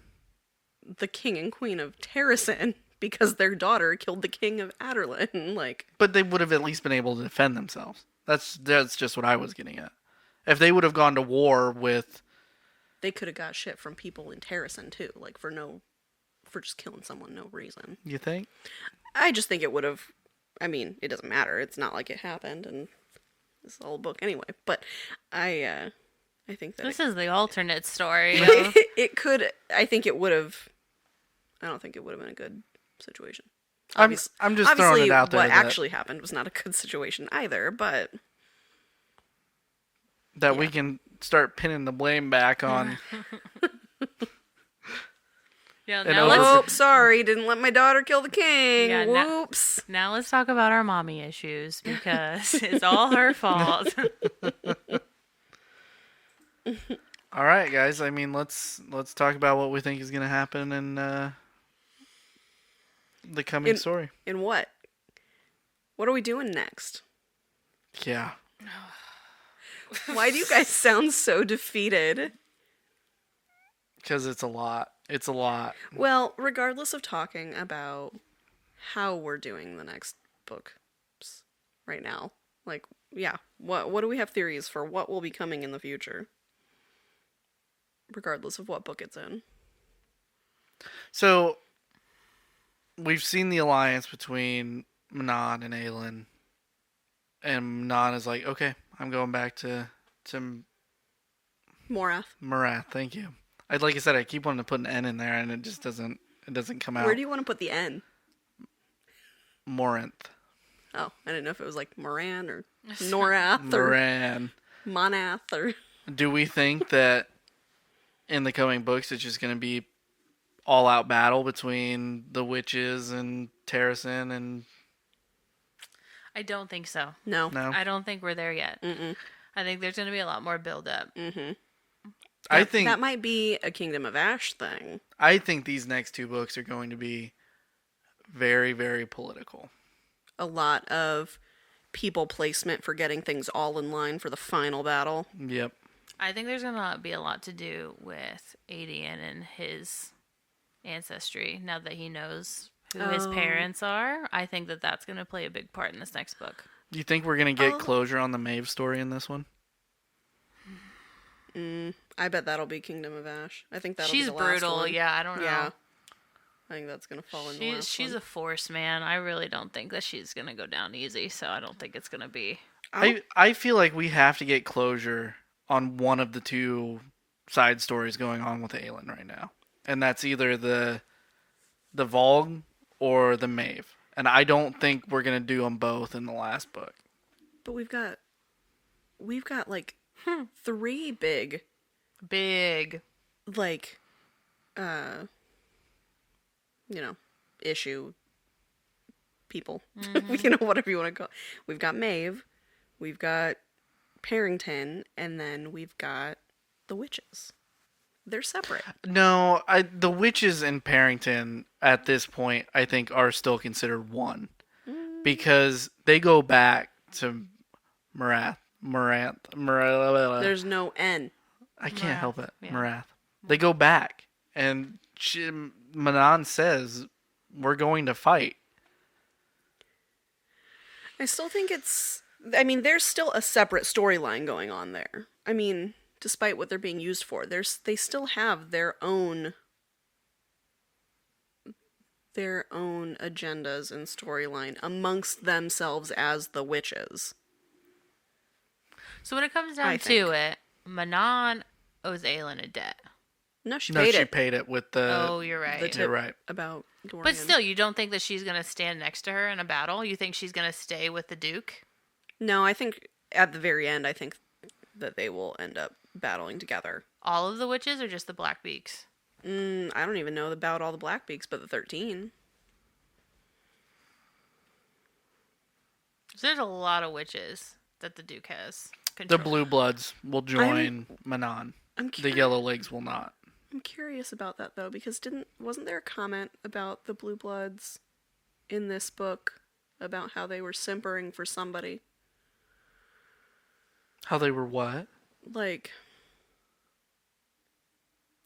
the king and queen of Terracin because their daughter killed the king of Aderlin. Like, but they would have at least been able to defend themselves. That's just what I was getting at. If they would have gone to war with, they could have got shit from people in Terracin too, like for just killing someone no reason. you think? I just think it would have. I mean, it doesn't matter. It's not like it happened, and it's all a book anyway. But I think that This is the alternate story. it could. I think it would have. I don't think it would have been a good situation. I'm just throwing Obviously, it out there what that, actually happened was not a good situation either. But that we can start pinning the blame back on. Yeah, And now over- let's sorry, didn't let my daughter kill the king. Yeah, Whoops. now let's talk about our mommy issues because it's all her fault. All right, guys. I mean, let's talk about what we think is going to happen in the coming story. In what? What are we doing next? Yeah. Why do you guys sound so defeated? Because it's a lot. It's a lot. Well, regardless of talking about how we're doing the next book right now, like, yeah, what do we have theories for what will be coming in the future? Regardless of what book it's in. So, we've seen the alliance between Manon and Aelin. And Manon is like, okay, I'm going back to Morath. Marath. Thank you. Like I said, I keep wanting to put an N in there, and it just doesn't come out. Where do you want to put the N? Morinth. Oh, I didn't know if it was like Moran or Norath or Moran. Monath or... Do we think that in the coming books it's just going to be all-out battle between the witches and Terracin and... I don't think so. No. No? I don't think we're there yet. Mm-mm. I think there's going to be a lot more build-up. Mm-hmm. I think that might be a Kingdom of Ash thing. I think these next two books are going to be very, very political. A lot of people placement for getting things all in line for the final battle. Yep. I think there's going to be a lot to do with Adian and his ancestry now that he knows who his parents are. I think that that's going to play a big part in this next book. Do you think we're going to get closure on the Maeve story in this one? I bet that'll be Kingdom of Ash. I think that'll She's be the last brutal. one. Yeah, I don't know. Yeah. I think that's going to fall in the last She's one. a force, man. I really don't think that she's going to go down easy, so I don't think it's going to be... I feel like we have to get closure on one of the two side stories going on with Aelin right now. And that's either the Vogue or the Maeve. And I don't think we're going to do them both in the last book. But we've got like 3 big, like, issue people. Whatever you want to call it. We've got Maeve, we've got Parrington, and then we've got the witches. They're separate. No, the witches in Parrington at this point, I think, are still considered one. Because they go back to Marath. There's no N. I can't help it. Yeah. Marath. They go back. And Manon says, we're going to fight. I still think it's. I mean, there's still a separate storyline going on there. I mean, despite what they're being used for, they still have their own agendas and storyline amongst themselves as the witches. So when it comes down to it, Manon owes Aelin a debt. No, she No, paid she it. paid it with the. Oh, you're right. The tip You're right. about Dorian. But still, you don't think that she's going to stand next to her in a battle? You think she's going to stay with the Duke? No, I think at the very end, I think that they will end up battling together. All of the witches or just the Blackbeaks? I don't even know about all the Blackbeaks, but the 13. So there's a lot of witches that the Duke has The control. Blue Bloods will join Manon. The Yellow Legs will not. I'm curious about that though, because wasn't there a comment about the Blue Bloods in this book about how they were simpering for somebody? How they were what? Like,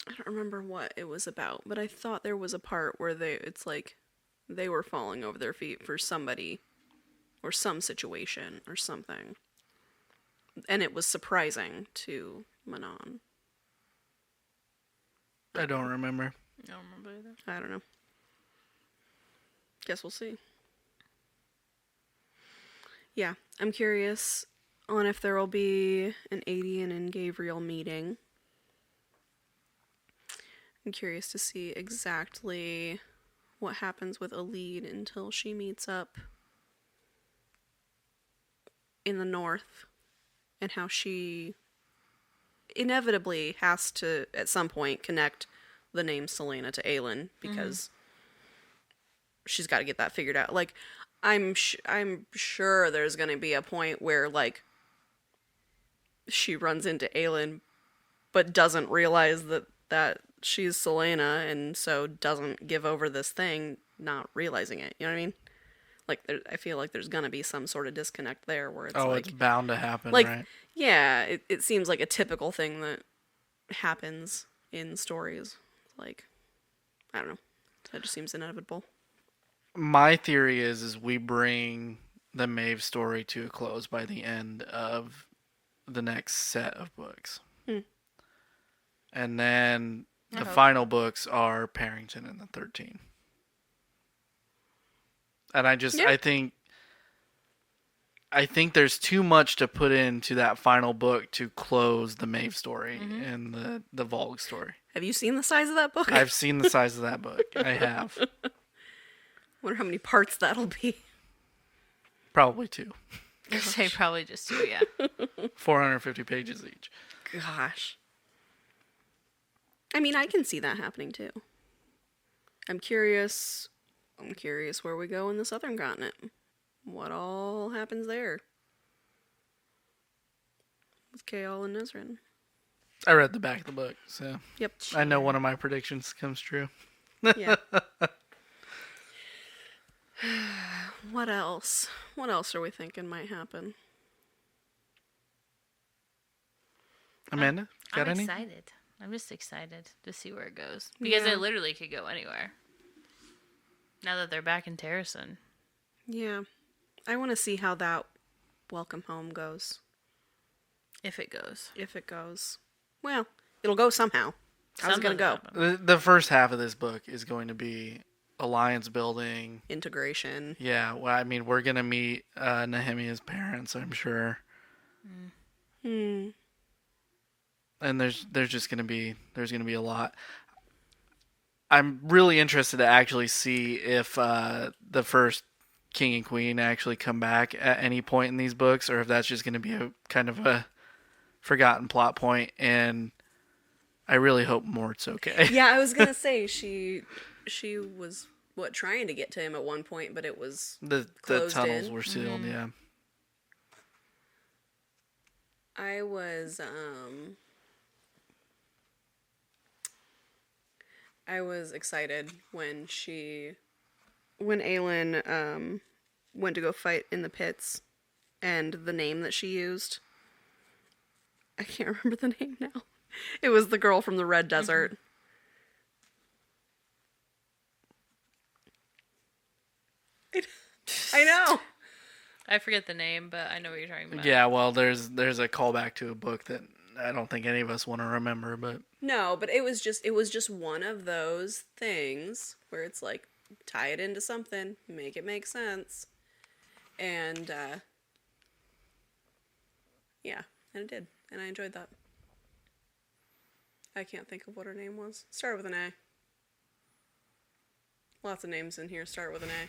I don't remember what it was about, but I thought there was a part where it's like they were falling over their feet for somebody or some situation or something. And it was surprising to Manon. I don't remember. I don't remember either. I don't know. Guess we'll see. Yeah, I'm curious on if there will be an Adian and Gabriel meeting. I'm curious to see exactly what happens with Alid until she meets up in the north and how she inevitably has to, at some point, connect the name Selena to Aelin because she's got to get that figured out. Like, I'm sure there's going to be a point where, like, she runs into Aelin but doesn't realize that she's Selena and so doesn't give over this thing, not realizing it. You know what I mean? Like, I feel like there's going to be some sort of disconnect there where it's like... It's bound to happen, like, right? yeah, it seems like a typical thing that happens in stories. Like, I don't know. That just seems inevitable. My theory is we bring the Maeve story to a close by the end of the next set of books. And then the final books are Parrington and the 13. And I think there's too much to put into that final book to close the Maeve story and the Volg story. Have you seen the size of that book? I've seen the size of that book. I have. Wonder how many parts that'll be. Probably 2. I'd say probably just 2, yeah. 450 pages each. Gosh. I mean, I can see that happening too. I'm curious where we go in the southern continent. What all happens there? With Kaol and Nesrin. I read the back of the book, so Yep. I know one of my predictions comes true. Yeah. What else? What else are we thinking might happen? Amanda, got I'm any? excited. I'm just excited to see where it goes. Because Yeah. it literally could go anywhere. Now that they're back in Terrason. Yeah. I want to see how that welcome home goes. If it goes. If it goes. Well, it'll go somehow. How's it going to go? The first half of this book is going to be alliance building. Integration. Yeah, well, I mean, we're going to meet Nehemiah's parents, I'm sure. And there's just going to be a lot. I'm really interested to actually see if the first king and queen actually come back at any point in these books, or if that's just going to be a kind of a forgotten plot point. And I really hope Mort's okay. Yeah, I was going to say she was trying to get to him at one point, but it was the closed tunnels in. were sealed. Yeah. I was excited when Aelin went to go fight in the pits, and the name that she used. I can't remember the name now. It was the girl from the Red Desert. I know. I forget the name, but I know what you're talking about. Yeah, well, there's a callback to a book that I don't think any of us want to remember, but No, but it was just one of those things where it's like tie it into something, make it make sense. And yeah, and it did. And I enjoyed that. I can't think of what her name was. Start with an A. Lots of names in here start with an A.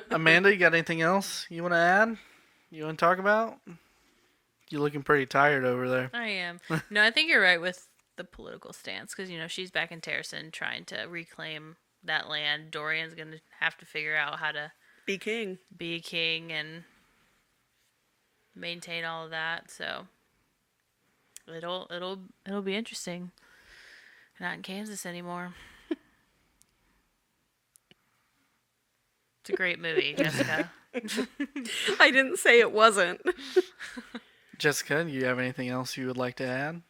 Amanda, you got anything else you want to add? You want to talk about? You're looking pretty tired over there. I am. No, I think you're right with the political stance because, she's back in Terracin trying to reclaim that land. Dorian's going to have to figure out how to Be king. be a king and maintain all of that. So it'll be interesting. Not in Kansas anymore. It's a great movie, Jessica. I didn't say it wasn't. Jessica, do you have anything else you would like to add?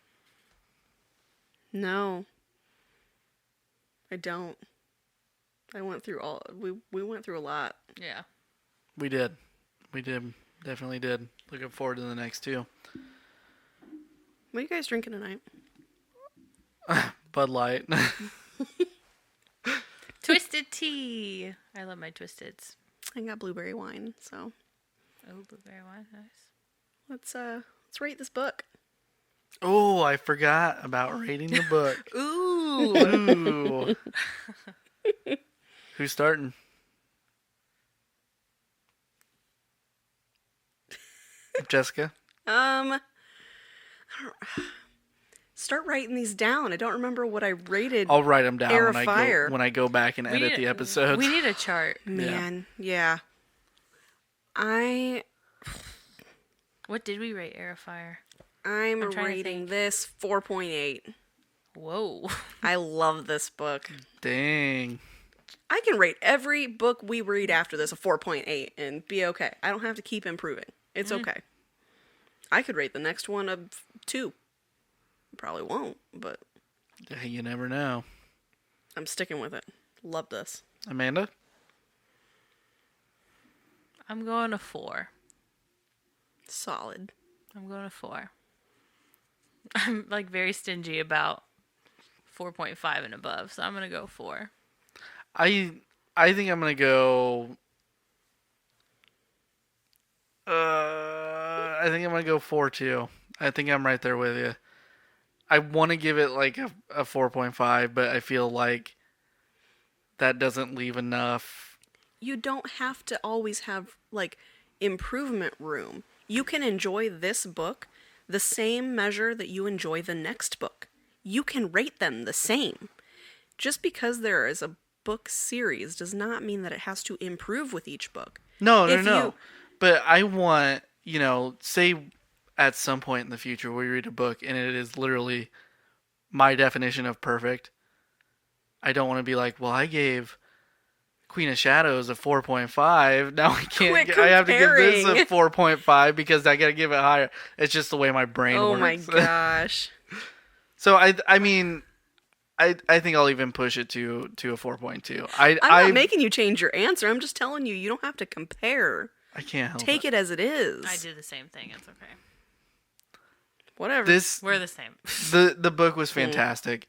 No. I don't. I went through we went through a lot. Yeah. We did. Definitely did. Looking forward to the next two. What are you guys drinking tonight? Bud Light. Twisted tea. I love my twisteds. I got blueberry wine, so Oh, blueberry wine, nice. let's rate this book. Oh, I forgot about rating the book. Ooh. Ooh. Who's starting? Jessica? I don't, start writing these down. I don't remember what I rated. I'll write them down Air when of Fire. when I go back and edit the episodes. We need a chart. Man, yeah. What did we rate Air of Fire? I'm trying to rating think. this 4.8. Whoa. I love this book. Dang. I can rate every book we read after this a 4.8 and be okay. I don't have to keep improving. It's okay. I could rate the next one a 2. Probably won't, but You never know. I'm sticking with it. Love this. Amanda? I'm going to 4. Solid. I'm going to 4. I'm like very stingy about 4.5 and above, so I'm going to go 4. I think I'm gonna go. I think I'm gonna go 4 too. I think I'm right there with you. I want to give it like a 4.5, but I feel like that doesn't leave enough. You don't have to always have like improvement room. You can enjoy this book the same measure that you enjoy the next book. You can rate them the same. Just because there is a book series does not mean that it has to improve with each book. No. But I want, say at some point in the future we read a book and it is literally my definition of perfect. I don't want to be like, well, I gave Queen of Shadows a 4.5. Now I can't. I have to give this a 4.5 because I got to give it higher. It's just the way my brain works. Oh my gosh. So I mean, I think I'll even push it to a 4.2. I'm not making you change your answer. I'm just telling you don't have to compare. I can't help Take it as it is. I do the same thing. It's okay. Whatever. We're the same. The book was fantastic.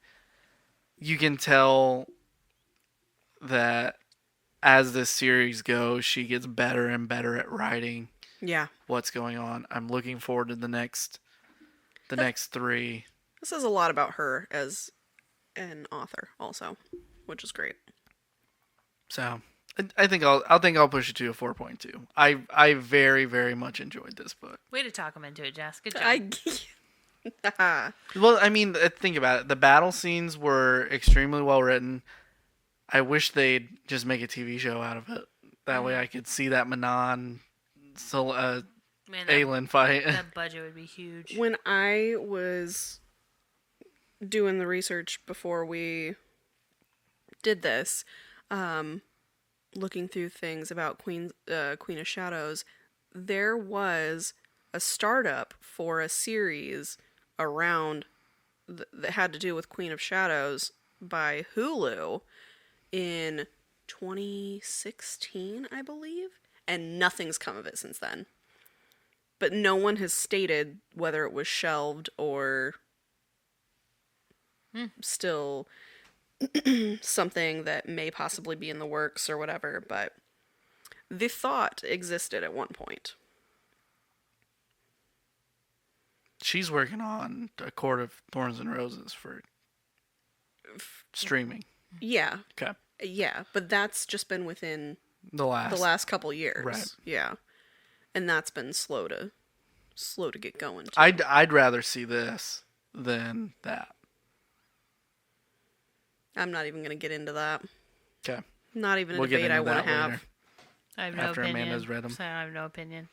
You can tell that as this series goes, she gets better and better at writing. Yeah. What's going on? I'm looking forward to the next 3. This says a lot about her as an author also, which is great. So I think I'll push it to a 4.2. I very, very much enjoyed this book. Way to talk him into it, Jess. Good job. Well, I mean, think about it. The battle scenes were extremely well written. I wish they'd just make a TV show out of it. That way I could see that Manon Aelin fight. That budget would be huge. When I was doing the research before we did this, looking through things about Queen of Shadows, there was a startup for a series around that had to do with Queen of Shadows by Hulu in 2016, I believe, and nothing's come of it since then. But no one has stated whether it was shelved or still something that may possibly be in the works or whatever, but the thought existed at one point. She's working on A Court of Thorns and Roses for streaming. Yeah. Okay. Yeah, but that's just been within The last couple years. Right. Yeah. And that's been slow to get going too. I'd rather see this than that. I'm not even going to get into that. Okay. Not even a We'll get debate I into want to that have. later. I have no After opinion. Amanda's read 'em. So I have no opinion.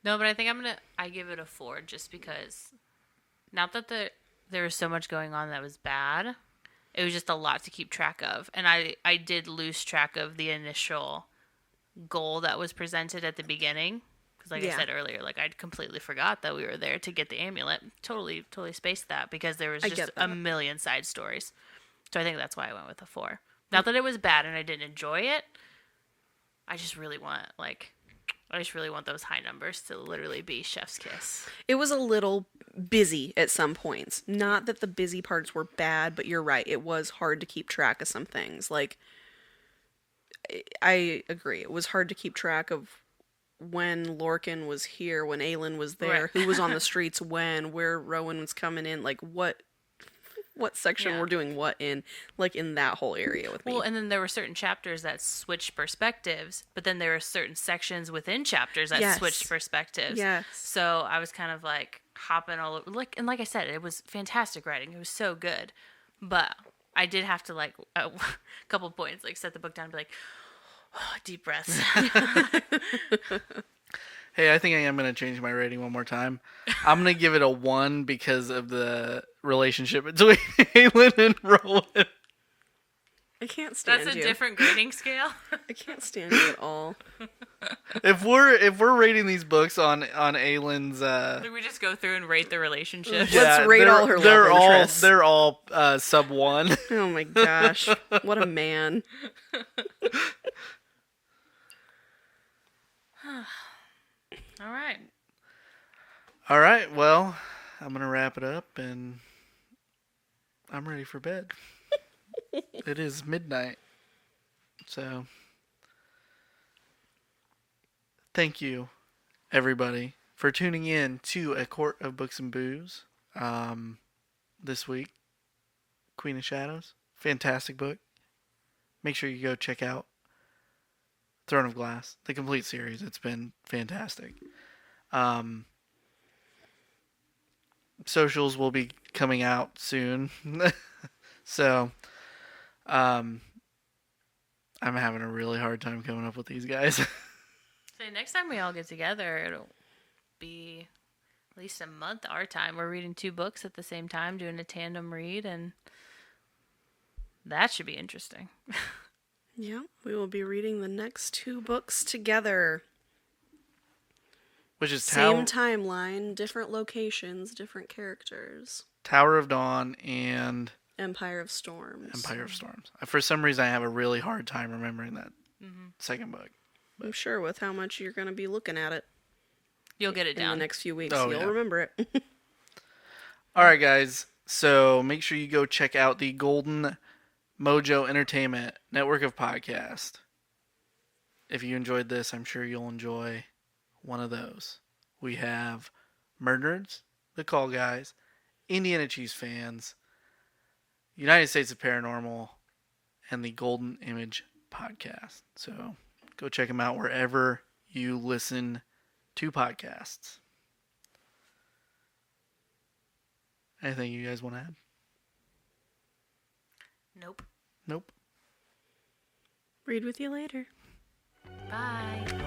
No, but I think I give it a 4 just because, not that there was so much going on that was bad. It was just a lot to keep track of. And I did lose track of the initial goal that was presented at the beginning. Because like I said earlier, like I'd completely forgot that we were there to get the amulet. Totally spaced that because there was just a million side stories. So I think that's why I went with a 4. Not that it was bad and I didn't enjoy it. I just really want those high numbers to literally be chef's kiss. It was a little busy at some points. Not that the busy parts were bad, but you're right. It was hard to keep track of some things. Like, I agree. It was hard to keep track of when Lorcan was here, when Aelin was there, who was on the streets when, where Rowan was coming in, like what section we're doing what in, like in that whole area with me. Well, and then there were certain chapters that switched perspectives, but then there were certain sections within chapters that switched perspectives. Yes. So I was kind of like hopping all over, like I said, it was fantastic writing. It was so good, but I did have to like at a couple points like set the book down and be like, oh, deep breaths. Hey, I think I am going to change my rating one more time. I'm going to give it a 1 because of the relationship between Aelin and Rowan. I can't stand That's you. a different grading scale. I can't stand you at all. If we're rating these books on Aelin's We just go through and rate the relationships. Let's rate all her love interests. They're all sub 1. Oh my gosh. What a man. All right. Well, I'm going to wrap it up and I'm ready for bed. It is midnight. So, thank you, everybody, for tuning in to A Court of Books and Booze this week. Queen of Shadows. Fantastic book. Make sure you go check out Throne of Glass, the complete series. It's been fantastic. Socials will be coming out soon. So, I'm having a really hard time coming up with these guys. So next time we all get together, it'll be at least a month our time. We're reading 2 books at the same time, doing a tandem read, and that should be interesting. Yeah, we will be reading the next 2 books together. Which is Same timeline, different locations, different characters. Tower of Dawn and Empire of Storms. Empire of Storms. For some reason, I have a really hard time remembering that second book. I'm sure with how much you're going to be looking at it You'll get it in down. the next few weeks. Oh, You'll yeah. remember it. All right, guys. So make sure you go check out the Golden Mojo Entertainment network of podcasts. If you enjoyed this, I'm sure you'll enjoy one of those. We have MurdNerds, The Call Guys, Indiana Cheese Fans, United States of Paranormal, and the Golden Image Podcast. So go check them out wherever you listen to podcasts. Anything you guys want to add? Nope. Nope. Read with you later. Bye.